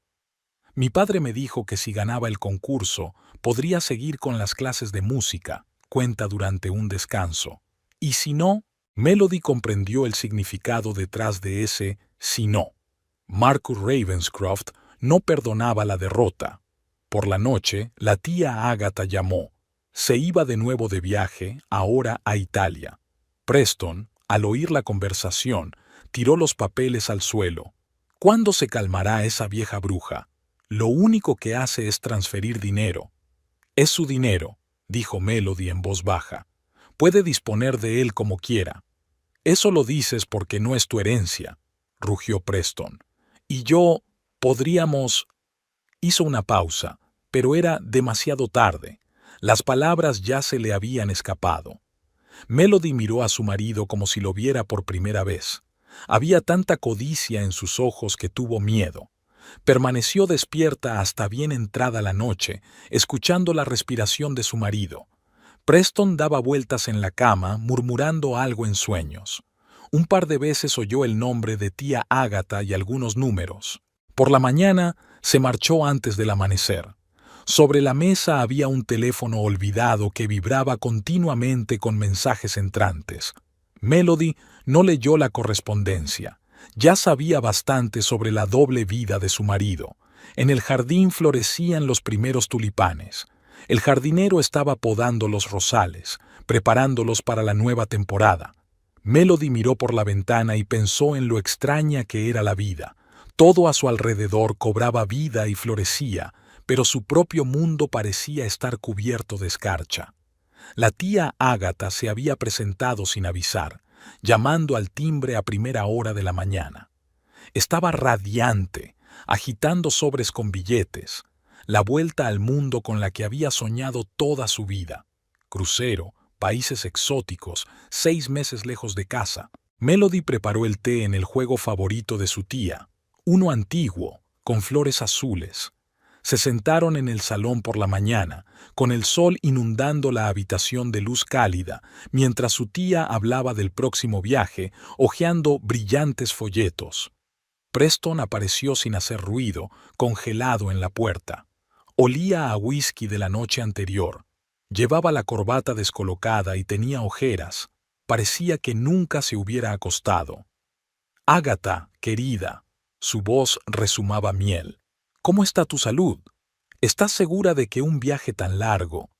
Mi padre me dijo que si ganaba el concurso, podría seguir con las clases de música, cuenta durante un descanso. Y si no, Melody comprendió el significado detrás de ese si no. Marcus Ravenscroft no perdonaba la derrota. Por la noche, la tía Agatha llamó. Se iba de nuevo de viaje, ahora a Italia. Preston, al oír la conversación, tiró los papeles al suelo. ¿Cuándo se calmará esa vieja bruja? Lo único que hace es transferir dinero. Es su dinero, dijo Melody en voz baja. Puede disponer de él como quiera. Eso lo dices porque no es tu herencia, rugió Preston. Y yo, podríamos... Hizo una pausa, pero era demasiado tarde. Las palabras ya se le habían escapado. Melody miró a su marido como si lo viera por primera vez. Había tanta codicia en sus ojos que tuvo miedo. Permaneció despierta hasta bien entrada la noche, escuchando la respiración de su marido. Preston daba vueltas en la cama, murmurando algo en sueños. Un par de veces oyó el nombre de tía Agatha y algunos números. Por la mañana se marchó antes del amanecer. Sobre la mesa había un teléfono olvidado que vibraba continuamente con mensajes entrantes. Melody no leyó la correspondencia. Ya sabía bastante sobre la doble vida de su marido. En el jardín florecían los primeros tulipanes. El jardinero estaba podando los rosales, preparándolos para la nueva temporada. Melody miró por la ventana y pensó en lo extraña que era la vida. Todo a su alrededor cobraba vida y florecía, pero su propio mundo parecía estar cubierto de escarcha. La tía Agatha se había presentado sin avisar, llamando al timbre a primera hora de la mañana. Estaba radiante, agitando sobres con billetes, la vuelta al mundo con la que había soñado toda su vida. Crucero, países exóticos, 6 meses lejos de casa. Melody preparó el té en el juego favorito de su tía, uno antiguo, con flores azules. Se sentaron en el salón por la mañana, con el sol inundando la habitación de luz cálida, mientras su tía hablaba del próximo viaje, hojeando brillantes folletos. Preston apareció sin hacer ruido, congelado en la puerta. Olía a whisky de la noche anterior. Llevaba la corbata descolocada y tenía ojeras. Parecía que nunca se hubiera acostado. «Agatha, querida», su voz rezumaba miel. «¿Cómo está tu salud? ¿Estás segura de que un viaje tan largo?»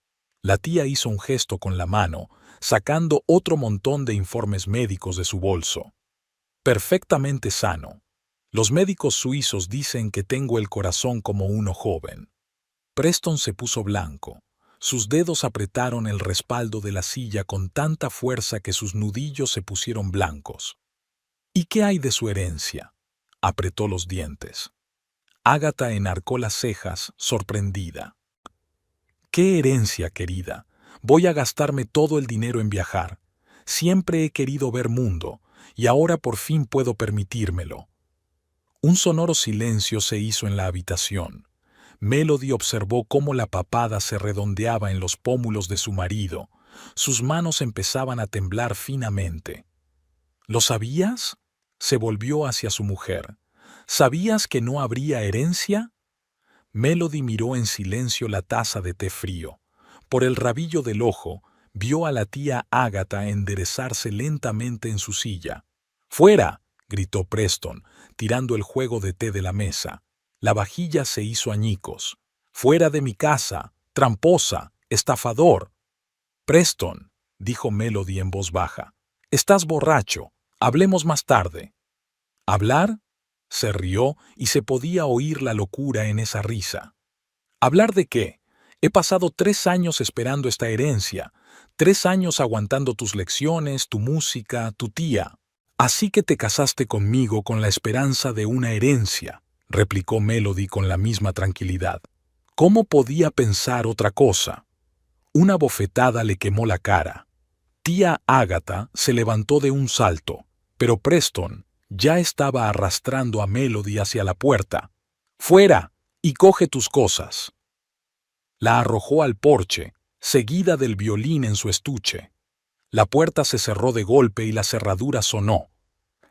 La tía hizo un gesto con la mano, sacando otro montón de informes médicos de su bolso. «Perfectamente sano. Los médicos suizos dicen que tengo el corazón como uno joven». Preston se puso blanco. Sus dedos apretaron el respaldo de la silla con tanta fuerza que sus nudillos se pusieron blancos. «¿Y qué hay de su herencia?», apretó los dientes. Agatha enarcó las cejas, sorprendida. «¿Qué herencia, querida? Voy a gastarme todo el dinero en viajar. Siempre he querido ver mundo, y ahora por fin puedo permitírmelo». Un sonoro silencio se hizo en la habitación. Melody observó cómo la papada se redondeaba en los pómulos de su marido. Sus manos empezaban a temblar finamente. «¿Lo sabías?», se volvió hacia su mujer. «¿Sabías que no habría herencia?». Melody miró en silencio la taza de té frío. Por el rabillo del ojo, vio a la tía Agatha enderezarse lentamente en su silla. «¡Fuera!», gritó Preston, tirando el juego de té de la mesa. La vajilla se hizo añicos. «¡Fuera de mi casa! ¡Tramposa! ¡Estafador!». «Preston», dijo Melody en voz baja. «Estás borracho. Hablemos más tarde». «¿Hablar?», se rió y se podía oír la locura en esa risa. «¿Hablar de qué? He pasado 3 años esperando esta herencia, 3 años aguantando tus lecciones, tu música, tu tía. Así que te casaste conmigo con la esperanza de una herencia, replicó Melody con la misma tranquilidad. ¿Cómo podía pensar otra cosa? Una bofetada le quemó la cara. Tía Agatha se levantó de un salto, pero Preston ya estaba arrastrando a Melody hacia la puerta. ¡Fuera! Y coge tus cosas. La arrojó al porche, seguida del violín en su estuche. La puerta se cerró de golpe y la cerradura sonó.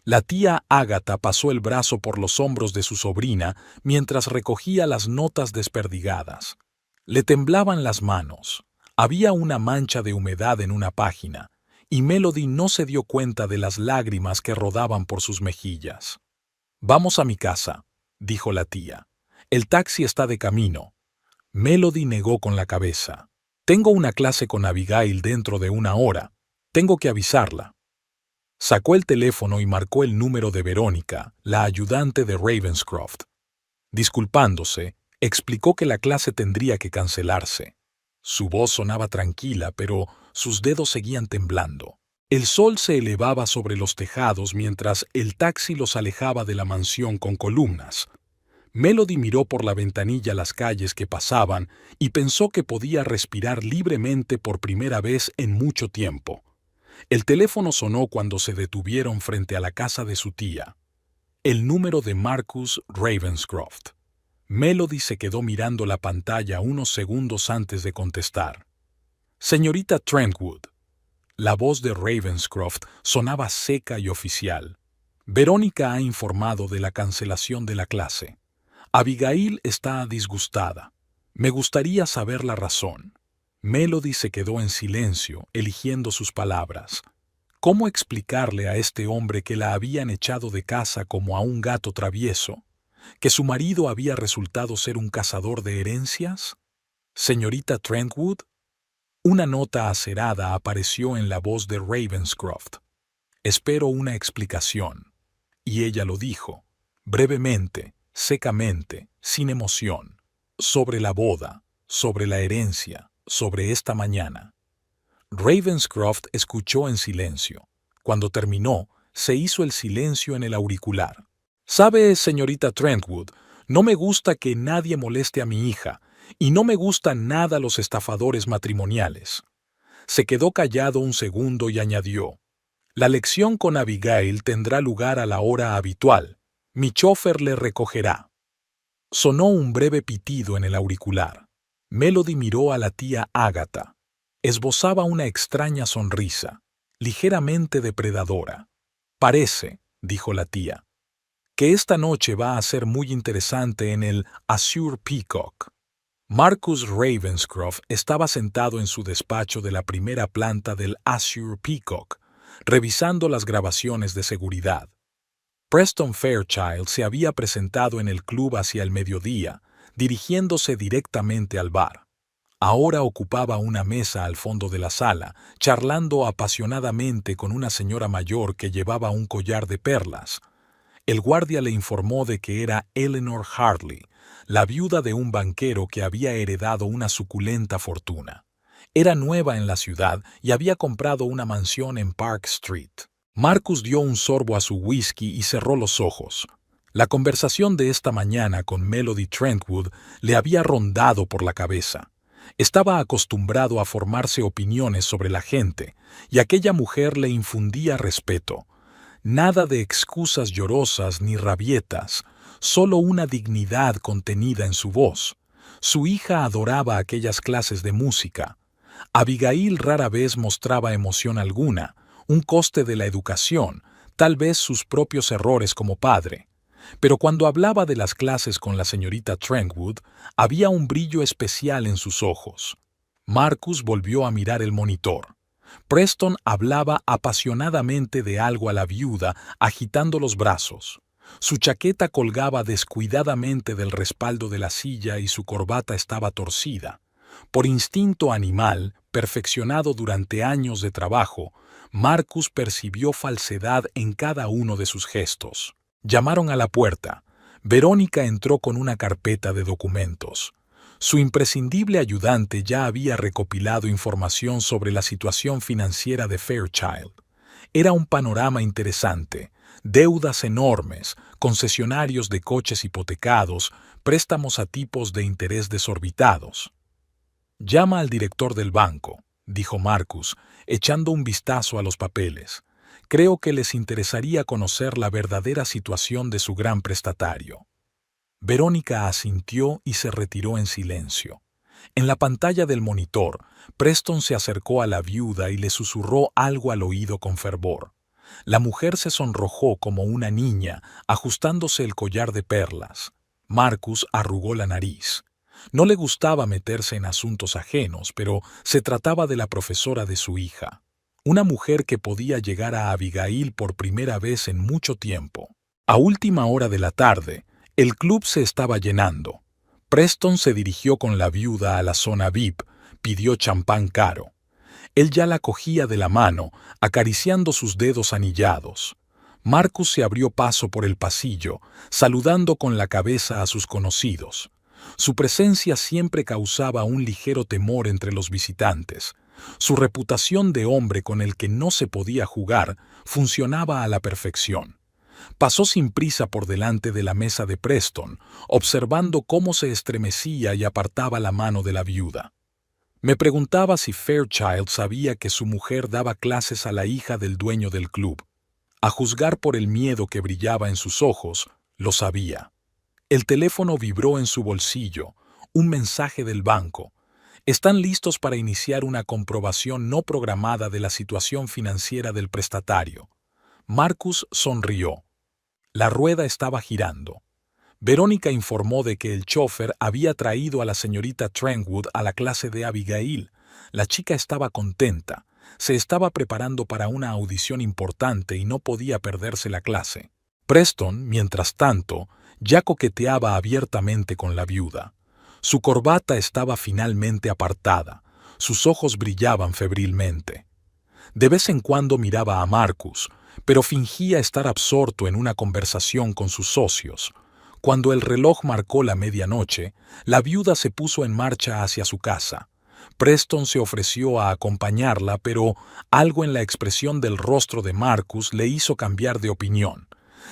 La tía Agatha pasó el brazo por los hombros de su sobrina mientras recogía las notas desperdigadas. Le temblaban las manos. Había una mancha de humedad en una página, y Melody no se dio cuenta de las lágrimas que rodaban por sus mejillas. «Vamos a mi casa», dijo la tía. «El taxi está de camino». Melody negó con la cabeza. «Tengo una clase con Abigail dentro de 1 hora. Tengo que avisarla». Sacó el teléfono y marcó el número de Verónica, la ayudante de Ravenscroft. Disculpándose, explicó que la clase tendría que cancelarse. Su voz sonaba tranquila, pero sus dedos seguían temblando. El sol se elevaba sobre los tejados mientras el taxi los alejaba de la mansión con columnas. Melody miró por la ventanilla las calles que pasaban y pensó que podía respirar libremente por primera vez en mucho tiempo. El teléfono sonó cuando se detuvieron frente a la casa de su tía. El número de Marcus Ravenscroft. Melody se quedó mirando la pantalla unos segundos antes de contestar. «Señorita Trentwood». La voz de Ravenscroft sonaba seca y oficial. «Verónica ha informado de la cancelación de la clase. Abigail está disgustada. Me gustaría saber la razón». Melody se quedó en silencio, eligiendo sus palabras. ¿Cómo explicarle a este hombre que la habían echado de casa como a un gato travieso? ¿Que su marido había resultado ser un cazador de herencias? «Señorita Trentwood». Una nota acerada apareció en la voz de Ravenscroft. «Espero una explicación». Y ella lo dijo, brevemente, secamente, sin emoción. Sobre la boda, sobre la herencia, sobre esta mañana. Ravenscroft escuchó en silencio. Cuando terminó, se hizo el silencio en el auricular. «Sabe, señorita Trentwood, no me gusta que nadie moleste a mi hija, y no me gustan nada los estafadores matrimoniales». Se quedó callado un segundo y añadió: «La lección con Abigail tendrá lugar a la hora habitual. Mi chofer le recogerá». Sonó un breve pitido en el auricular. Melody miró a la tía Agatha. Esbozaba una extraña sonrisa, ligeramente depredadora. «Parece», dijo la tía, «que esta noche va a ser muy interesante en el Azure Peacock». Marcus Ravenscroft estaba sentado en su despacho de la primera planta del Azure Peacock, revisando las grabaciones de seguridad. Preston Fairchild se había presentado en el club hacia el mediodía, dirigiéndose directamente al bar. Ahora ocupaba una mesa al fondo de la sala, charlando apasionadamente con una señora mayor que llevaba un collar de perlas. El guardia le informó de que era Eleanor Hartley, la viuda de un banquero que había heredado una suculenta fortuna. Era nueva en la ciudad y había comprado una mansión en Park Street. Marcus dio un sorbo a su whisky y cerró los ojos. La conversación de esta mañana con Melody Trentwood le había rondado por la cabeza. Estaba acostumbrado a formarse opiniones sobre la gente, y aquella mujer le infundía respeto. Nada de excusas llorosas ni rabietas, solo una dignidad contenida en su voz. Su hija adoraba aquellas clases de música. Abigail rara vez mostraba emoción alguna, un coste de la educación, tal vez sus propios errores como padre. Pero cuando hablaba de las clases con la señorita Trentwood, había un brillo especial en sus ojos. Marcus volvió a mirar el monitor. Preston hablaba apasionadamente de algo a la viuda, agitando los brazos. Su chaqueta colgaba descuidadamente del respaldo de la silla y su corbata estaba torcida. Por instinto animal, perfeccionado durante años de trabajo, Marcus percibió falsedad en cada uno de sus gestos. Llamaron a la puerta. Verónica entró con una carpeta de documentos. Su imprescindible ayudante ya había recopilado información sobre la situación financiera de Fairchild. Era un panorama interesante: deudas enormes, concesionarios de coches hipotecados, préstamos a tipos de interés desorbitados. «Llama al director del banco», dijo Marcus, echando un vistazo a los papeles. «Creo que les interesaría conocer la verdadera situación de su gran prestatario». Verónica asintió y se retiró en silencio. En la pantalla del monitor, Preston se acercó a la viuda y le susurró algo al oído con fervor. La mujer se sonrojó como una niña, ajustándose el collar de perlas. Marcus arrugó la nariz. No le gustaba meterse en asuntos ajenos, pero se trataba de la profesora de su hija. Una mujer que podía llegar a Abigail por primera vez en mucho tiempo. A última hora de la tarde, el club se estaba llenando. Preston se dirigió con la viuda a la zona VIP, pidió champán caro. Él ya la cogía de la mano, acariciando sus dedos anillados. Marcus se abrió paso por el pasillo, saludando con la cabeza a sus conocidos. Su presencia siempre causaba un ligero temor entre los visitantes. Su reputación de hombre con el que no se podía jugar funcionaba a la perfección. Pasó sin prisa por delante de la mesa de Preston, observando cómo se estremecía y apartaba la mano de la viuda. Me preguntaba si Fairchild sabía que su mujer daba clases a la hija del dueño del club. A juzgar por el miedo que brillaba en sus ojos, lo sabía. El teléfono vibró en su bolsillo, un mensaje del banco. Están listos para iniciar una comprobación no programada de la situación financiera del prestatario. Marcus sonrió. La rueda estaba girando. Verónica informó de que el chofer había traído a la señorita Trentwood a la clase de Abigail. La chica estaba contenta. Se estaba preparando para una audición importante y no podía perderse la clase. Preston, mientras tanto, ya coqueteaba abiertamente con la viuda. Su corbata estaba finalmente apartada. Sus ojos brillaban febrilmente. De vez en cuando miraba a Marcus, pero fingía estar absorto en una conversación con sus socios. Cuando el reloj marcó la medianoche, la viuda se puso en marcha hacia su casa. Preston se ofreció a acompañarla, pero algo en la expresión del rostro de Marcus le hizo cambiar de opinión.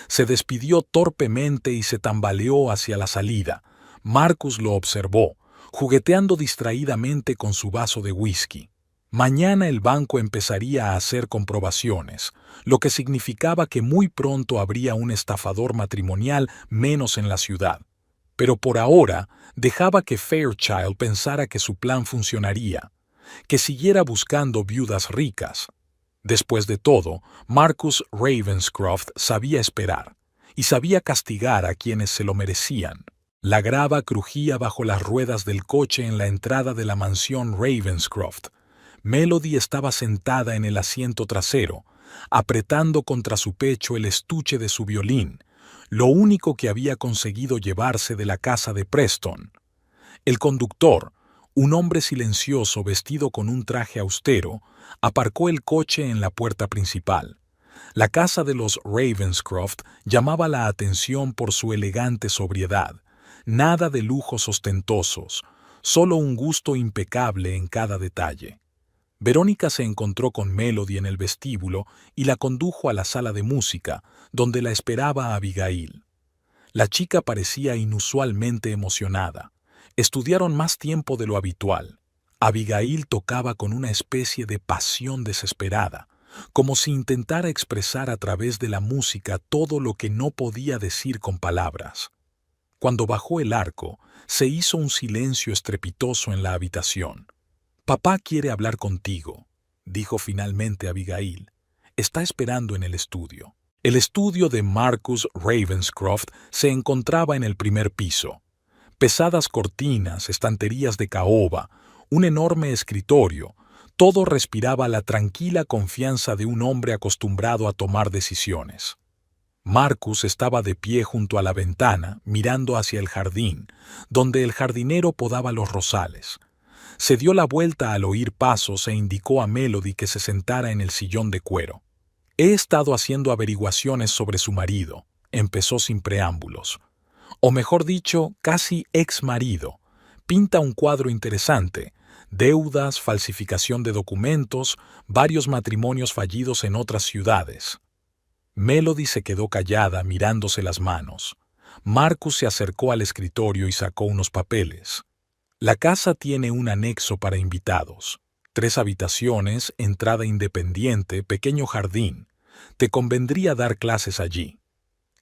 Se despidió torpemente y se tambaleó hacia la salida. Marcus lo observó, jugueteando distraídamente con su vaso de whisky. Mañana el banco empezaría a hacer comprobaciones, lo que significaba que muy pronto habría un estafador matrimonial menos en la ciudad. Pero por ahora dejaba que Fairchild pensara que su plan funcionaría, que siguiera buscando viudas ricas. Después de todo, Marcus Ravenscroft sabía esperar, y sabía castigar a quienes se lo merecían. La grava crujía bajo las ruedas del coche en la entrada de la mansión Ravenscroft. Melody estaba sentada en el asiento trasero, apretando contra su pecho el estuche de su violín, lo único que había conseguido llevarse de la casa de Preston. El conductor, un hombre silencioso vestido con un traje austero, aparcó el coche en la puerta principal. La casa de los Ravenscroft llamaba la atención por su elegante sobriedad. Nada de lujos ostentosos, solo un gusto impecable en cada detalle. Verónica se encontró con Melody en el vestíbulo y la condujo a la sala de música, donde la esperaba Abigail. La chica parecía inusualmente emocionada. Estudiaron más tiempo de lo habitual. Abigail tocaba con una especie de pasión desesperada, como si intentara expresar a través de la música todo lo que no podía decir con palabras. Cuando bajó el arco, se hizo un silencio estrepitoso en la habitación. «Papá quiere hablar contigo», dijo finalmente Abigail. «Está esperando en el estudio». El estudio de Marcus Ravenscroft se encontraba en el primer piso. Pesadas cortinas, estanterías de caoba, un enorme escritorio, todo respiraba la tranquila confianza de un hombre acostumbrado a tomar decisiones. Marcus estaba de pie junto a la ventana, mirando hacia el jardín, donde el jardinero podaba los rosales. Se dio la vuelta al oír pasos e indicó a Melody que se sentara en el sillón de cuero. «He estado haciendo averiguaciones sobre su marido», empezó sin preámbulos. «O mejor dicho, casi ex marido. Pinta un cuadro interesante: deudas, falsificación de documentos, varios matrimonios fallidos en otras ciudades. Melody se quedó callada mirándose las manos. Marcus se acercó al escritorio y sacó unos papeles. La casa tiene un anexo para invitados. 3 habitaciones, entrada independiente, pequeño jardín. Te convendría dar clases allí.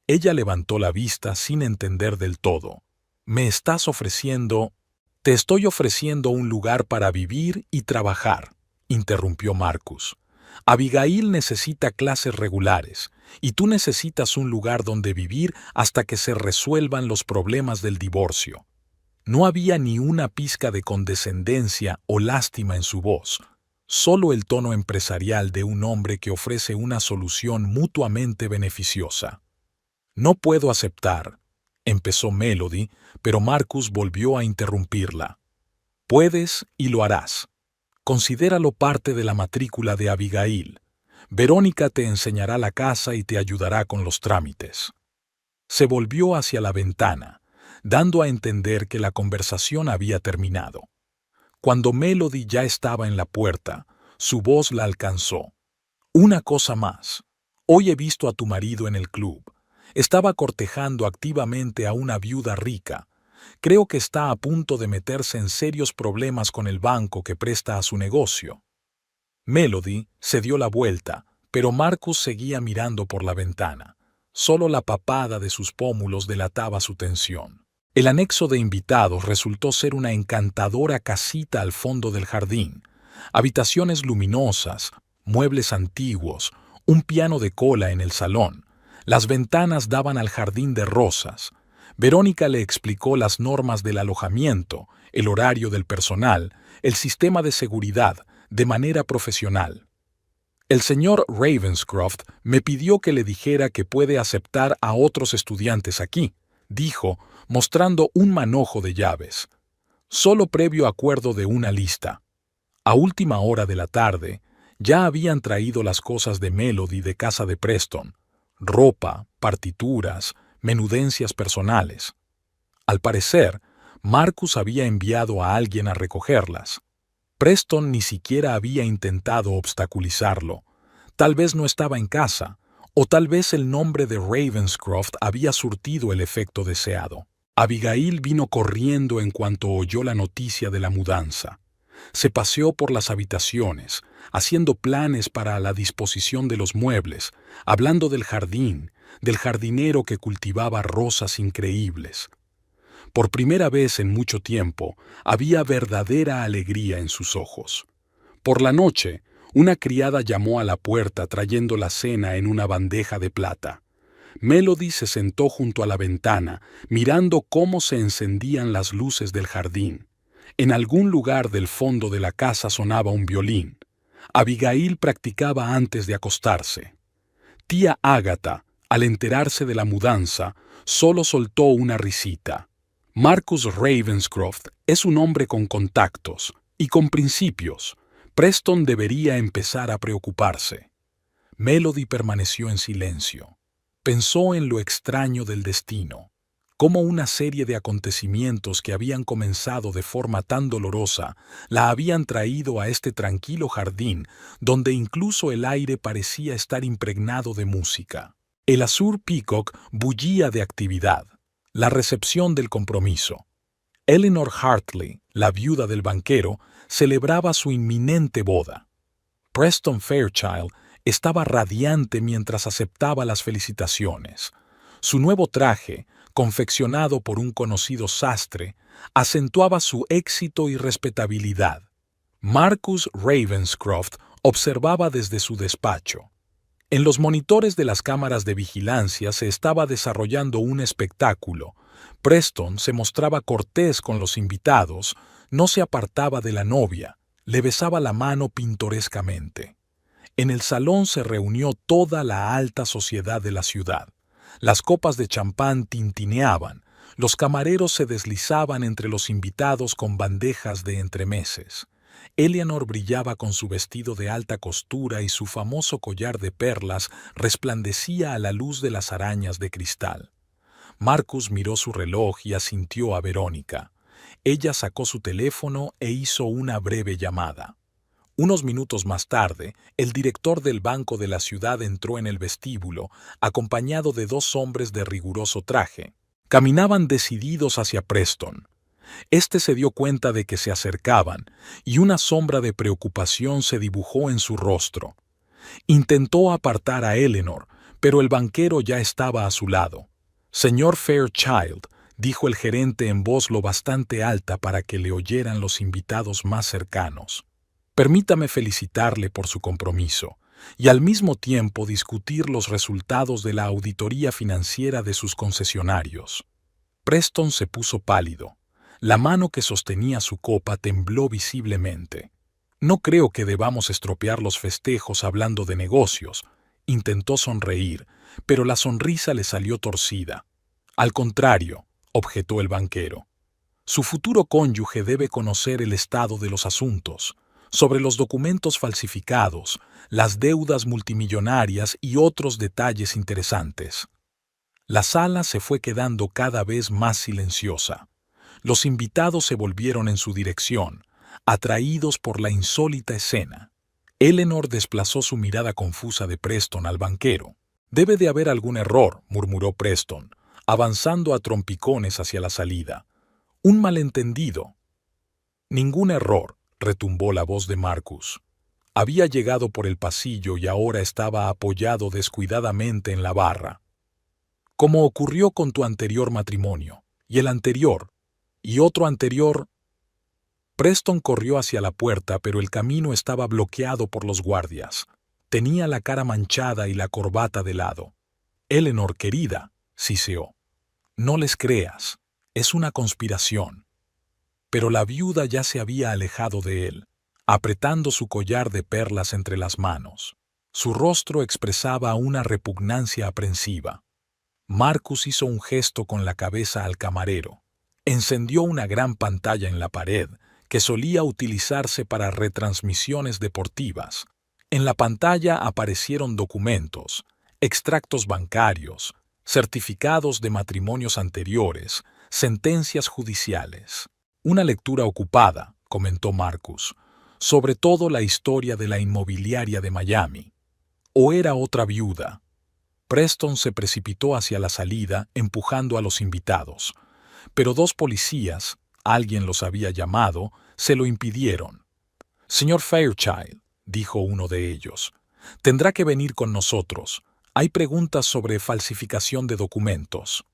Ella levantó la vista sin entender del todo. ¿Me estás ofreciendo? Te estoy ofreciendo un lugar para vivir y trabajar, interrumpió Marcus. Abigail necesita clases regulares, y tú necesitas un lugar donde vivir hasta que se resuelvan los problemas del divorcio. No había ni una pizca de condescendencia o lástima en su voz, solo el tono empresarial de un hombre que ofrece una solución mutuamente beneficiosa. No puedo aceptar, empezó Melody, pero Marcus volvió a interrumpirla. Puedes y lo harás. Considéralo parte de la matrícula de Abigail. Verónica te enseñará la casa y te ayudará con los trámites. Se volvió hacia la ventana, dando a entender que la conversación había terminado. Cuando Melody ya estaba en la puerta, su voz la alcanzó. Una cosa más. Hoy he visto a tu marido en el club. Estaba cortejando activamente a una viuda rica. Creo que está a punto de meterse en serios problemas con el banco que presta a su negocio. Melody se dio la vuelta, pero Marcus seguía mirando por la ventana. Solo la papada de sus pómulos delataba su tensión. El anexo de invitados resultó ser una encantadora casita al fondo del jardín. Habitaciones luminosas, muebles antiguos, un piano de cola en el salón. Las ventanas daban al jardín de rosas. Verónica le explicó las normas del alojamiento, el horario del personal, el sistema de seguridad, de manera profesional. El señor Ravenscroft me pidió que le dijera que puede aceptar a otros estudiantes aquí, dijo, mostrando un manojo de llaves. Solo previo acuerdo de una lista. A última hora de la tarde, ya habían traído las cosas de Melody de casa de Preston: ropa, partituras, menudencias personales. Al parecer, Marcus había enviado a alguien a recogerlas. Preston ni siquiera había intentado obstaculizarlo. Tal vez no estaba en casa, o tal vez el nombre de Ravenscroft había surtido el efecto deseado. Abigail vino corriendo en cuanto oyó la noticia de la mudanza. Se paseó por las habitaciones, haciendo planes para la disposición de los muebles, hablando del jardín, del jardinero que cultivaba rosas increíbles. Por primera vez en mucho tiempo, había verdadera alegría en sus ojos. Por la noche, una criada llamó a la puerta trayendo la cena en una bandeja de plata. Melody se sentó junto a la ventana, mirando cómo se encendían las luces del jardín. En algún lugar del fondo de la casa sonaba un violín. Abigail practicaba antes de acostarse. Tía Ágata, al enterarse de la mudanza, solo soltó una risita. Marcus Ravenscroft es un hombre con contactos y con principios. Preston debería empezar a preocuparse. Melody permaneció en silencio. Pensó en lo extraño del destino, cómo una serie de acontecimientos que habían comenzado de forma tan dolorosa la habían traído a este tranquilo jardín donde incluso el aire parecía estar impregnado de música. El Azur Peacock bullía de actividad. La recepción del compromiso. Eleanor Hartley, la viuda del banquero, celebraba su inminente boda. Preston Fairchild estaba radiante mientras aceptaba las felicitaciones. Su nuevo traje, confeccionado por un conocido sastre, acentuaba su éxito y respetabilidad. Marcus Ravenscroft observaba desde su despacho. En los monitores de las cámaras de vigilancia se estaba desarrollando un espectáculo. Preston se mostraba cortés con los invitados, no se apartaba de la novia, le besaba la mano pintorescamente. En el salón se reunió toda la alta sociedad de la ciudad. Las copas de champán tintineaban, los camareros se deslizaban entre los invitados con bandejas de entremeses. Eleanor brillaba con su vestido de alta costura y su famoso collar de perlas resplandecía a la luz de las arañas de cristal. Marcus miró su reloj y asintió a Verónica. Ella sacó su teléfono e hizo una breve llamada. Unos minutos más tarde, el director del banco de la ciudad entró en el vestíbulo, acompañado de dos hombres de riguroso traje. Caminaban decididos hacia Preston. Este se dio cuenta de que se acercaban, y una sombra de preocupación se dibujó en su rostro. Intentó apartar a Eleanor, pero el banquero ya estaba a su lado. «Señor Fairchild», dijo el gerente en voz lo bastante alta para que le oyeran los invitados más cercanos. «Permítame felicitarle por su compromiso y al mismo tiempo discutir los resultados de la auditoría financiera de sus concesionarios». Preston se puso pálido. La mano que sostenía su copa tembló visiblemente. «No creo que debamos estropear los festejos hablando de negocios», intentó sonreír, pero la sonrisa le salió torcida. «Al contrario», objetó el banquero. «Su futuro cónyuge debe conocer el estado de los asuntos, sobre los documentos falsificados, las deudas multimillonarias y otros detalles interesantes». La sala se fue quedando cada vez más silenciosa. Los invitados se volvieron en su dirección, atraídos por la insólita escena. Eleanor desplazó su mirada confusa de Preston al banquero. «Debe de haber algún error», murmuró Preston, avanzando a trompicones hacia la salida. «Un malentendido». «Ningún error», retumbó la voz de Marcus. Había llegado por el pasillo y ahora estaba apoyado descuidadamente en la barra. «Como ocurrió con tu anterior matrimonio, y el anterior, y otro anterior». Preston corrió hacia la puerta, pero el camino estaba bloqueado por los guardias. Tenía la cara manchada y la corbata de lado. «Eleanor, querida», siseó. «No les creas. Es una conspiración». Pero la viuda ya se había alejado de él, apretando su collar de perlas entre las manos. Su rostro expresaba una repugnancia aprensiva. Marcus hizo un gesto con la cabeza al camarero. Encendió una gran pantalla en la pared, que solía utilizarse para retransmisiones deportivas. En la pantalla aparecieron documentos, extractos bancarios, certificados de matrimonios anteriores, sentencias judiciales. «Una lectura ocupada», comentó Marcus, «sobre todo la historia de la inmobiliaria de Miami». ¿O era otra viuda? Preston se precipitó hacia la salida, empujando a los invitados. Pero dos policías, alguien los había llamado, se lo impidieron. «Señor Fairchild», dijo uno de ellos, «tendrá que venir con nosotros. Hay preguntas sobre falsificación de documentos».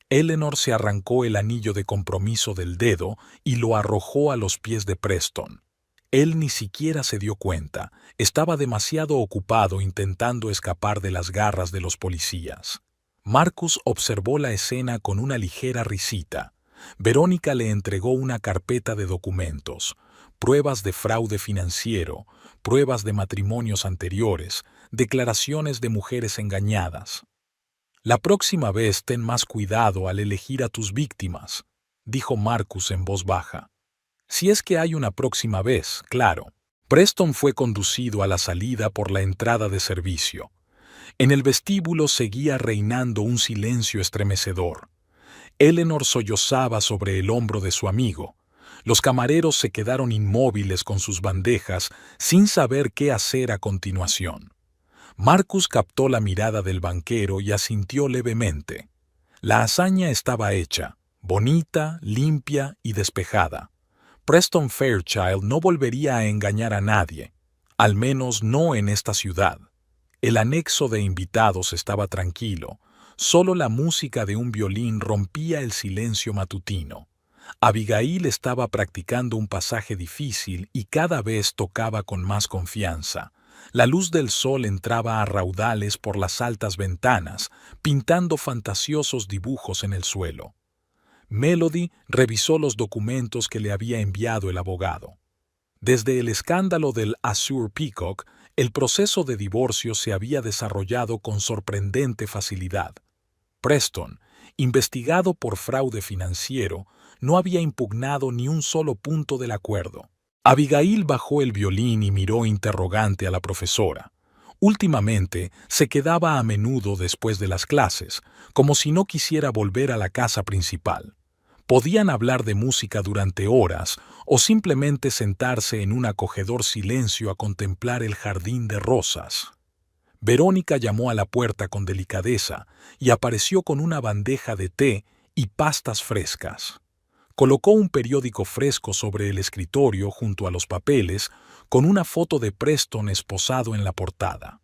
Eleanor se arrancó el anillo de compromiso del dedo y lo arrojó a los pies de Preston. Él ni siquiera se dio cuenta. Estaba demasiado ocupado intentando escapar de las garras de los policías. Marcus observó la escena con una ligera risita. Verónica le entregó una carpeta de documentos, pruebas de fraude financiero, pruebas de matrimonios anteriores, declaraciones de mujeres engañadas. «La próxima vez ten más cuidado al elegir a tus víctimas», dijo Marcus en voz baja. «Si es que hay una próxima vez, claro». Preston fue conducido a la salida por la entrada de servicio. En el vestíbulo seguía reinando un silencio estremecedor. Eleanor sollozaba sobre el hombro de su amigo. Los camareros se quedaron inmóviles con sus bandejas, sin saber qué hacer a continuación. Marcus captó la mirada del banquero y asintió levemente. La hazaña estaba hecha, bonita, limpia y despejada. Preston Fairchild no volvería a engañar a nadie, al menos no en esta ciudad. El anexo de invitados estaba tranquilo, solo la música de un violín rompía el silencio matutino. Abigail estaba practicando un pasaje difícil y cada vez tocaba con más confianza. La luz del sol entraba a raudales por las altas ventanas, pintando fantasiosos dibujos en el suelo. Melody revisó los documentos que le había enviado el abogado. Desde el escándalo del Azure Peacock, el proceso de divorcio se había desarrollado con sorprendente facilidad. Preston, investigado por fraude financiero, no había impugnado ni un solo punto del acuerdo. Abigail bajó el violín y miró interrogante a la profesora. Últimamente se quedaba a menudo después de las clases, como si no quisiera volver a la casa principal. Podían hablar de música durante horas o simplemente sentarse en un acogedor silencio a contemplar el jardín de rosas. Verónica llamó a la puerta con delicadeza y apareció con una bandeja de té y pastas frescas. Colocó un periódico fresco sobre el escritorio junto a los papeles, con una foto de Preston esposado en la portada.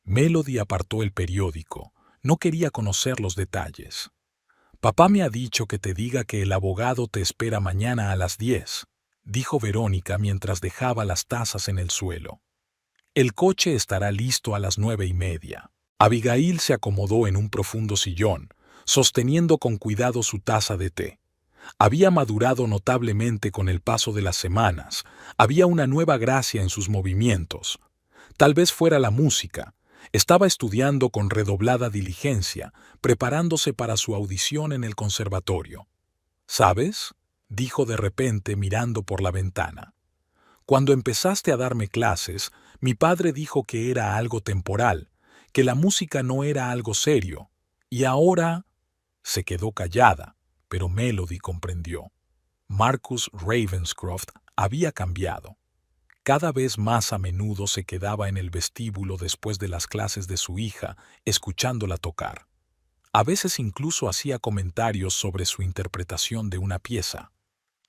Melody apartó el periódico. No quería conocer los detalles. «Papá me ha dicho que te diga que el abogado te espera mañana a las 10», dijo Verónica mientras dejaba las tazas en el suelo. «El coche estará listo a las 9:30». Abigail se acomodó en un profundo sillón, sosteniendo con cuidado su taza de té. Había madurado notablemente con el paso de las semanas. Había una nueva gracia en sus movimientos. Tal vez fuera la música. Estaba estudiando con redoblada diligencia, preparándose para su audición en el conservatorio. «¿Sabes?», dijo de repente mirando por la ventana. «Cuando empezaste a darme clases, mi padre dijo que era algo temporal, que la música no era algo serio. Y ahora…» Se quedó callada, pero Melody comprendió. Marcus Ravenscroft había cambiado. Cada vez más a menudo se quedaba en el vestíbulo después de las clases de su hija, escuchándola tocar. A veces incluso hacía comentarios sobre su interpretación de una pieza.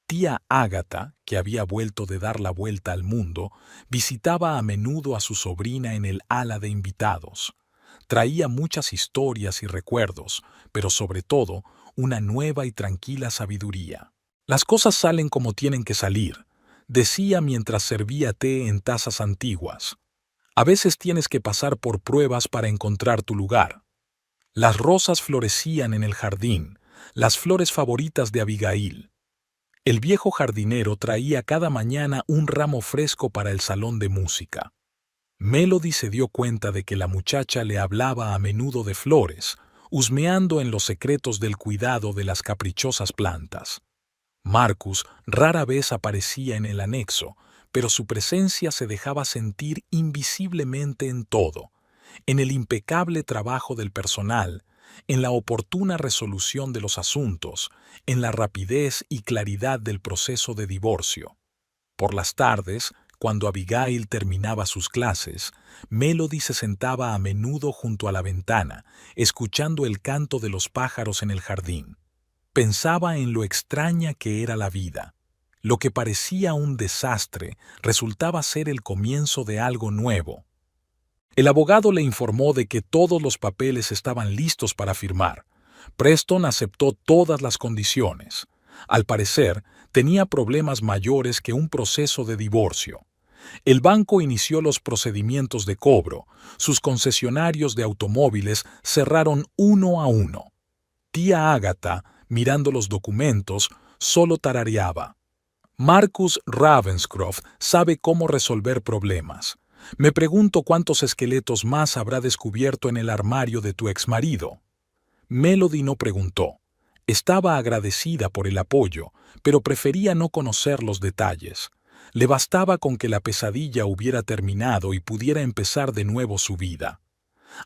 Tía Ágata, que había vuelto de dar la vuelta al mundo, visitaba a menudo a su sobrina en el ala de invitados. Traía muchas historias y recuerdos, pero sobre todo una nueva y tranquila sabiduría. «Las cosas salen como tienen que salir», decía mientras servía té en tazas antiguas. «A veces tienes que pasar por pruebas para encontrar tu lugar». Las rosas florecían en el jardín, las flores favoritas de Abigail. El viejo jardinero traía cada mañana un ramo fresco para el salón de música. Melody se dio cuenta de que la muchacha le hablaba a menudo de flores, husmeando en los secretos del cuidado de las caprichosas plantas. Marcus rara vez aparecía en el anexo, pero su presencia se dejaba sentir invisiblemente en todo, en el impecable trabajo del personal, en la oportuna resolución de los asuntos, en la rapidez y claridad del proceso de divorcio. Por las tardes, cuando Abigail terminaba sus clases, Melody se sentaba a menudo junto a la ventana, escuchando el canto de los pájaros en el jardín. Pensaba en lo extraña que era la vida. Lo que parecía un desastre resultaba ser el comienzo de algo nuevo. El abogado le informó de que todos los papeles estaban listos para firmar. Preston aceptó todas las condiciones. Al parecer, tenía problemas mayores que un proceso de divorcio. El banco inició los procedimientos de cobro. Sus concesionarios de automóviles cerraron uno a uno. Tía Ágata, mirando los documentos, solo tarareaba. «Marcus Ravenscroft sabe cómo resolver problemas. Me pregunto cuántos esqueletos más habrá descubierto en el armario de tu exmarido». Melody no preguntó. Estaba agradecida por el apoyo, pero prefería no conocer los detalles. Le bastaba con que la pesadilla hubiera terminado y pudiera empezar de nuevo su vida.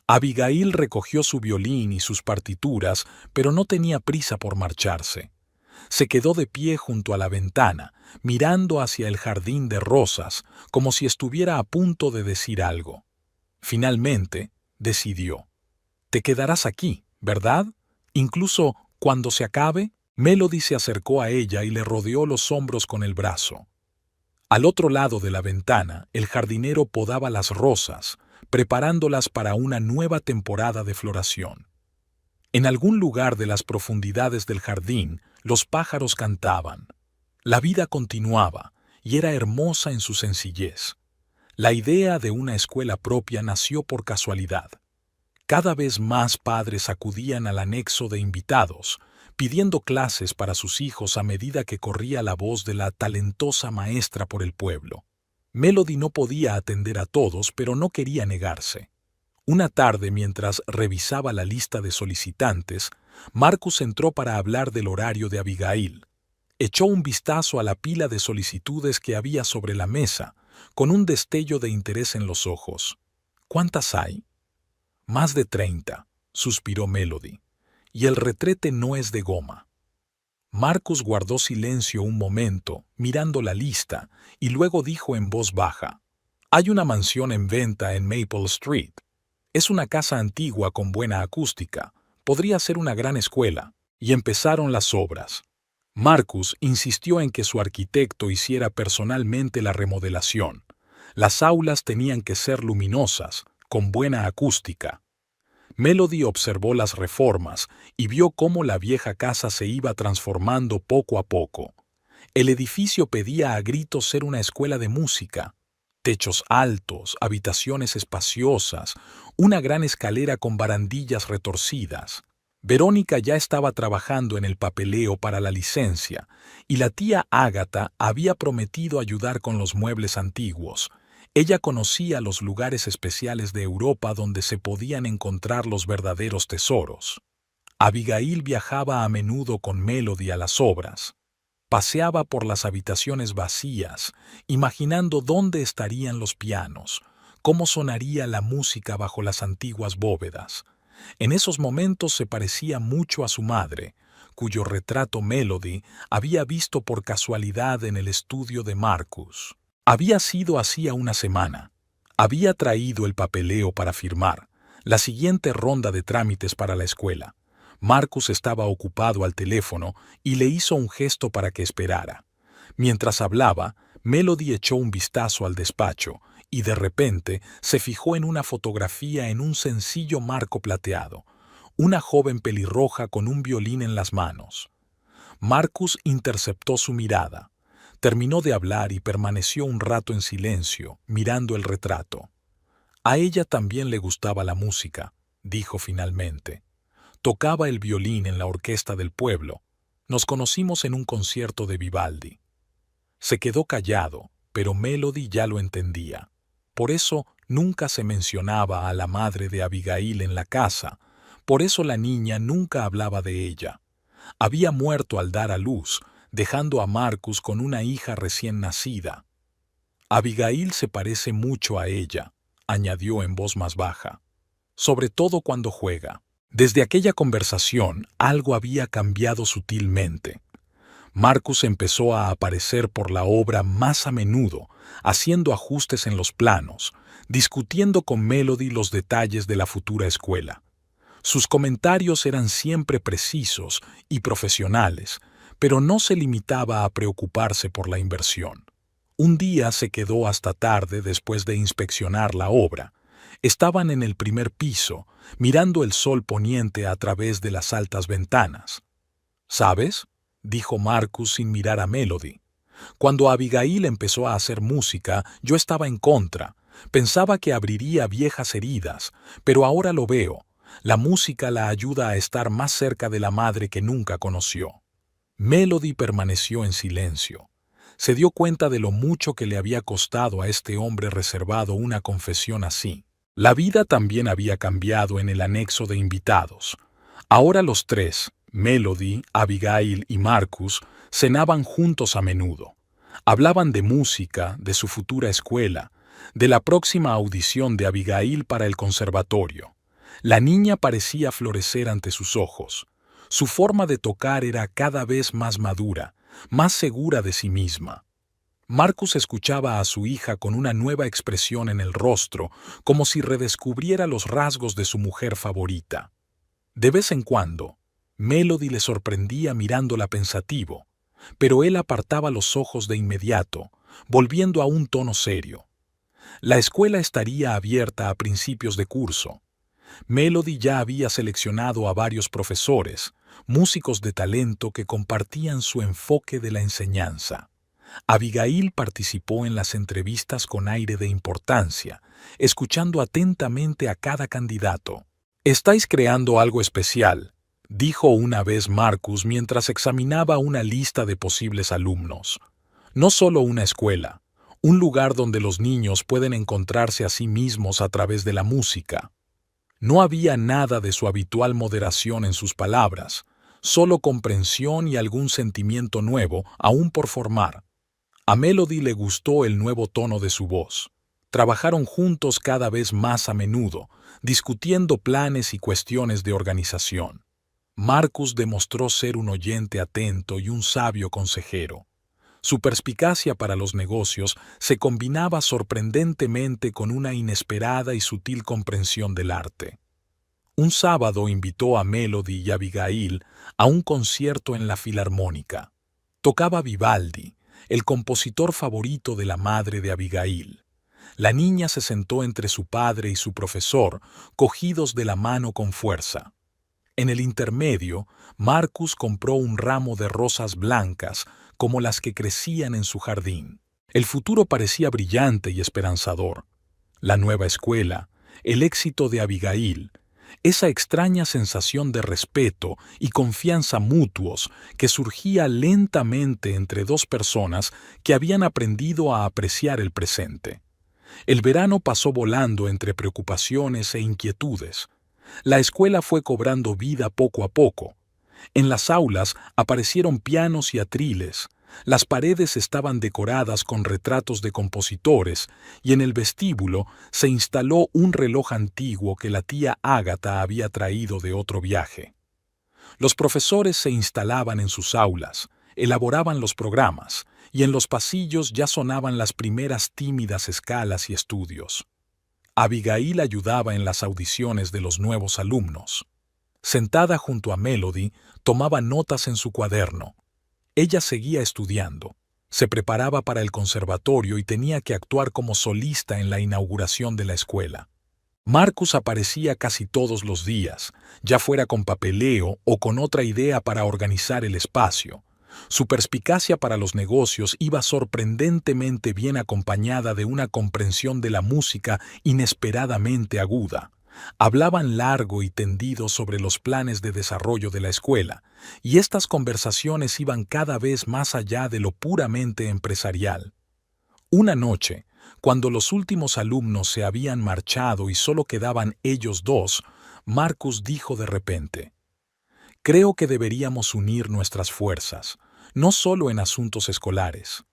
Abigail recogió su violín y sus partituras, pero no tenía prisa por marcharse. Se quedó de pie junto a la ventana, mirando hacia el jardín de rosas, como si estuviera a punto de decir algo. Finalmente, decidió. «Te quedarás aquí, ¿verdad? Incluso cuando se acabe». Melody se acercó a ella y le rodeó los hombros con el brazo. Al otro lado de la ventana, el jardinero podaba las rosas, preparándolas para una nueva temporada de floración. En algún lugar de las profundidades del jardín, los pájaros cantaban. La vida continuaba, y era hermosa en su sencillez. La idea de una escuela propia nació por casualidad. Cada vez más padres acudían al anexo de invitados, pidiendo clases para sus hijos a medida que corría la voz de la talentosa maestra por el pueblo. Melody no podía atender a todos, pero no quería negarse. Una tarde, mientras revisaba la lista de solicitantes, Marcus entró para hablar del horario de Abigail. Echó un vistazo a la pila de solicitudes que había sobre la mesa, con un destello de interés en los ojos. «¿Cuántas hay?» «Más de 30», suspiró Melody. «Y el retrete no es de goma». Marcus guardó silencio un momento, mirando la lista, y luego dijo en voz baja: «Hay una mansión en venta en Maple Street. Es una casa antigua con buena acústica. Podría ser una gran escuela». Y empezaron las obras. Marcus insistió en que su arquitecto hiciera personalmente la remodelación. Las aulas tenían que ser luminosas, con buena acústica. Melody observó las reformas y vio cómo la vieja casa se iba transformando poco a poco. El edificio pedía a gritos ser una escuela de música. Techos altos, habitaciones espaciosas, una gran escalera con barandillas retorcidas. Verónica ya estaba trabajando en el papeleo para la licencia, y la tía Ágata había prometido ayudar con los muebles antiguos. Ella conocía los lugares especiales de Europa donde se podían encontrar los verdaderos tesoros. Abigail viajaba a menudo con Melody a las obras. Paseaba por las habitaciones vacías, imaginando dónde estarían los pianos, cómo sonaría la música bajo las antiguas bóvedas. En esos momentos se parecía mucho a su madre, cuyo retrato Melody había visto por casualidad en el estudio de Marcus. Había sido hacía una semana. Había traído el papeleo para firmar, la siguiente ronda de trámites para la escuela. Marcus estaba ocupado al teléfono y le hizo un gesto para que esperara. Mientras hablaba, Melody echó un vistazo al despacho y de repente se fijó en una fotografía en un sencillo marco plateado, una joven pelirroja con un violín en las manos. Marcus interceptó su mirada. Terminó de hablar y permaneció un rato en silencio, mirando el retrato. A ella también le gustaba la música, dijo finalmente. Tocaba el violín en la orquesta del pueblo. Nos conocimos en un concierto de Vivaldi. Se quedó callado, pero Melody ya lo entendía. Por eso nunca se mencionaba a la madre de Abigail en la casa. Por eso la niña nunca hablaba de ella. Había muerto al dar a luz, dejando a Marcus con una hija recién nacida. Abigail se parece mucho a ella, añadió en voz más baja, sobre todo cuando juega. Desde aquella conversación, algo había cambiado sutilmente. Marcus empezó a aparecer por la obra más a menudo, haciendo ajustes en los planos, discutiendo con Melody los detalles de la futura escuela. Sus comentarios eran siempre precisos y profesionales, pero no se limitaba a preocuparse por la inversión. Un día se quedó hasta tarde después de inspeccionar la obra. Estaban en el primer piso, mirando el sol poniente a través de las altas ventanas. «¿Sabes?», dijo Marcus sin mirar a Melody. «Cuando Abigail empezó a hacer música, yo estaba en contra. Pensaba que abriría viejas heridas, pero ahora lo veo. La música la ayuda a estar más cerca de la madre que nunca conoció». Melody permaneció en silencio. Se dio cuenta de lo mucho que le había costado a este hombre reservado una confesión así. La vida también había cambiado en el anexo de invitados. Ahora los tres, Melody, Abigail y Marcus, cenaban juntos a menudo. Hablaban de música, de su futura escuela, de la próxima audición de Abigail para el conservatorio. La niña parecía florecer ante sus ojos. Su forma de tocar era cada vez más madura, más segura de sí misma. Marcus escuchaba a su hija con una nueva expresión en el rostro, como si redescubriera los rasgos de su mujer favorita. De vez en cuando, Melody le sorprendía mirándola pensativo, pero él apartaba los ojos de inmediato, volviendo a un tono serio. La escuela estaría abierta a principios de curso. Melody ya había seleccionado a varios profesores, músicos de talento que compartían su enfoque de la enseñanza. Abigail participó en las entrevistas con aire de importancia, escuchando atentamente a cada candidato. «Estáis creando algo especial», dijo una vez Marcus mientras examinaba una lista de posibles alumnos. «No solo una escuela, un lugar donde los niños pueden encontrarse a sí mismos a través de la música». No había nada de su habitual moderación en sus palabras, solo comprensión y algún sentimiento nuevo aún por formar. A Melody le gustó el nuevo tono de su voz. Trabajaron juntos cada vez más a menudo, discutiendo planes y cuestiones de organización. Marcus demostró ser un oyente atento y un sabio consejero. Su perspicacia para los negocios se combinaba sorprendentemente con una inesperada y sutil comprensión del arte. Un sábado invitó a Melody y Abigail a un concierto en la Filarmónica. Tocaba Vivaldi, el compositor favorito de la madre de Abigail. La niña se sentó entre su padre y su profesor, cogidos de la mano con fuerza. En el intermedio, Marcus compró un ramo de rosas blancas, como las que crecían en su jardín. El futuro parecía brillante y esperanzador. La nueva escuela, el éxito de Abigail, esa extraña sensación de respeto y confianza mutuos que surgía lentamente entre dos personas que habían aprendido a apreciar el presente. El verano pasó volando entre preocupaciones e inquietudes. La escuela fue cobrando vida poco a poco. En las aulas aparecieron pianos y atriles, las paredes estaban decoradas con retratos de compositores y en el vestíbulo se instaló un reloj antiguo que la tía Ágata había traído de otro viaje. Los profesores se instalaban en sus aulas, elaboraban los programas y en los pasillos ya sonaban las primeras tímidas escalas y estudios. Abigail ayudaba en las audiciones de los nuevos alumnos. Sentada junto a Melody, tomaba notas en su cuaderno. Ella seguía estudiando. Se preparaba para el conservatorio y tenía que actuar como solista en la inauguración de la escuela. Marcus aparecía casi todos los días, ya fuera con papeleo o con otra idea para organizar el espacio. Su perspicacia para los negocios iba sorprendentemente bien acompañada de una comprensión de la música inesperadamente aguda. Hablaban largo y tendido sobre los planes de desarrollo de la escuela, y estas conversaciones iban cada vez más allá de lo puramente empresarial. Una noche, cuando los últimos alumnos se habían marchado y solo quedaban ellos dos, Marcus dijo de repente: «Creo que deberíamos unir nuestras fuerzas, no solo en asuntos escolares».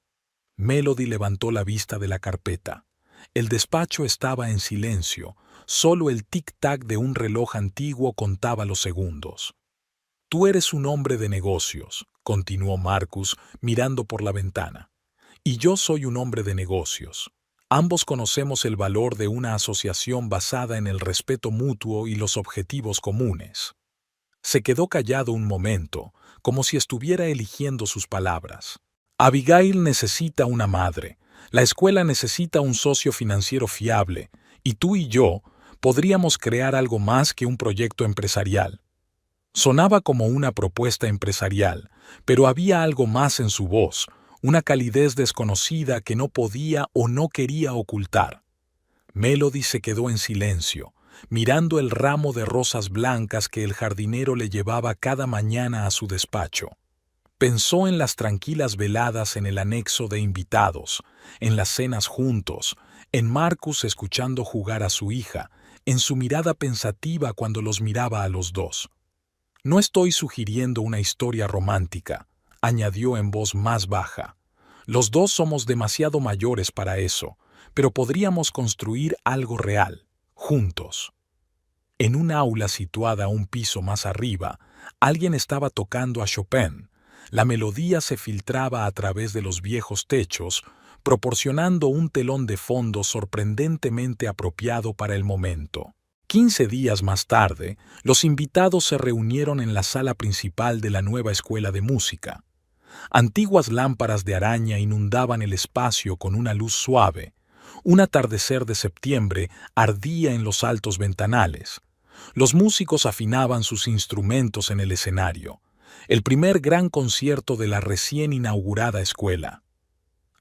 Melody levantó la vista de la carpeta. El despacho estaba en silencio, solo el tic-tac de un reloj antiguo contaba los segundos. «Tú eres un hombre de negocios», continuó Marcus mirando por la ventana. «Y yo soy un hombre de negocios. Ambos conocemos el valor de una asociación basada en el respeto mutuo y los objetivos comunes». Se quedó callado un momento, como si estuviera eligiendo sus palabras. «Abigail necesita una madre, la escuela necesita un socio financiero fiable, y tú y yo podríamos crear algo más que un proyecto empresarial». Sonaba como una propuesta empresarial, pero había algo más en su voz, una calidez desconocida que no podía o no quería ocultar. Melody se quedó en silencio, mirando el ramo de rosas blancas que el jardinero le llevaba cada mañana a su despacho. Pensó en las tranquilas veladas en el anexo de invitados, en las cenas juntos, en Marcus escuchando jugar a su hija, en su mirada pensativa cuando los miraba a los dos. «No estoy sugiriendo una historia romántica», añadió en voz más baja. «Los dos somos demasiado mayores para eso, pero podríamos construir algo real, juntos». En un aula situada un piso más arriba, alguien estaba tocando a Chopin. La melodía se filtraba a través de los viejos techos, proporcionando un telón de fondo sorprendentemente apropiado para el momento. 15 días más tarde, los invitados se reunieron en la sala principal de la nueva escuela de música. Antiguas lámparas de araña inundaban el espacio con una luz suave. Un atardecer de septiembre ardía en los altos ventanales. Los músicos afinaban sus instrumentos en el escenario. El primer gran concierto de la recién inaugurada escuela.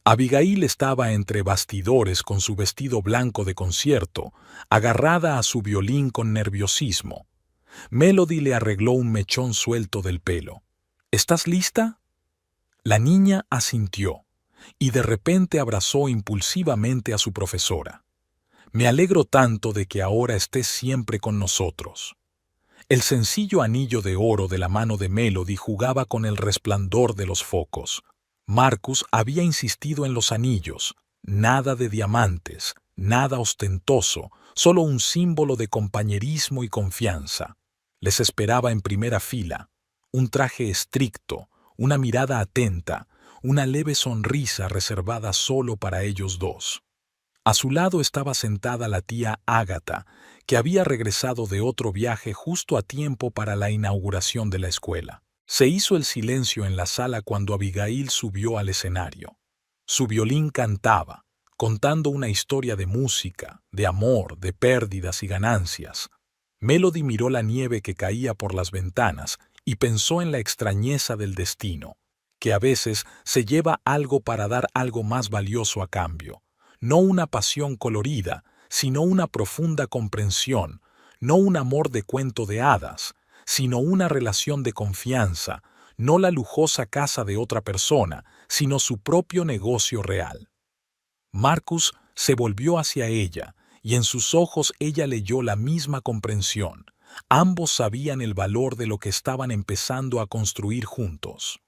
Abigail estaba entre bastidores con su vestido blanco de concierto, agarrada a su violín con nerviosismo. Melody le arregló un mechón suelto del pelo. «¿Estás lista?» La niña asintió, y de repente abrazó impulsivamente a su profesora. «Me alegro tanto de que ahora estés siempre con nosotros». El sencillo anillo de oro de la mano de Melody jugaba con el resplandor de los focos. Marcus había insistido en los anillos, nada de diamantes, nada ostentoso, solo un símbolo de compañerismo y confianza. Les esperaba en primera fila, un traje estricto, una mirada atenta, una leve sonrisa reservada solo para ellos dos. A su lado estaba sentada la tía Ágata, que había regresado de otro viaje justo a tiempo para la inauguración de la escuela. Se hizo el silencio en la sala cuando Abigail subió al escenario. Su violín cantaba, contando una historia de música, de amor, de pérdidas y ganancias. Melody miró la nieve que caía por las ventanas y pensó en la extrañeza del destino, que a veces se lleva algo para dar algo más valioso a cambio. No una pasión colorida, sino una profunda comprensión, no un amor de cuento de hadas, sino una relación de confianza, no la lujosa casa de otra persona, sino su propio negocio real. Marcus se volvió hacia ella, y en sus ojos ella leyó la misma comprensión. Ambos sabían el valor de lo que estaban empezando a construir juntos.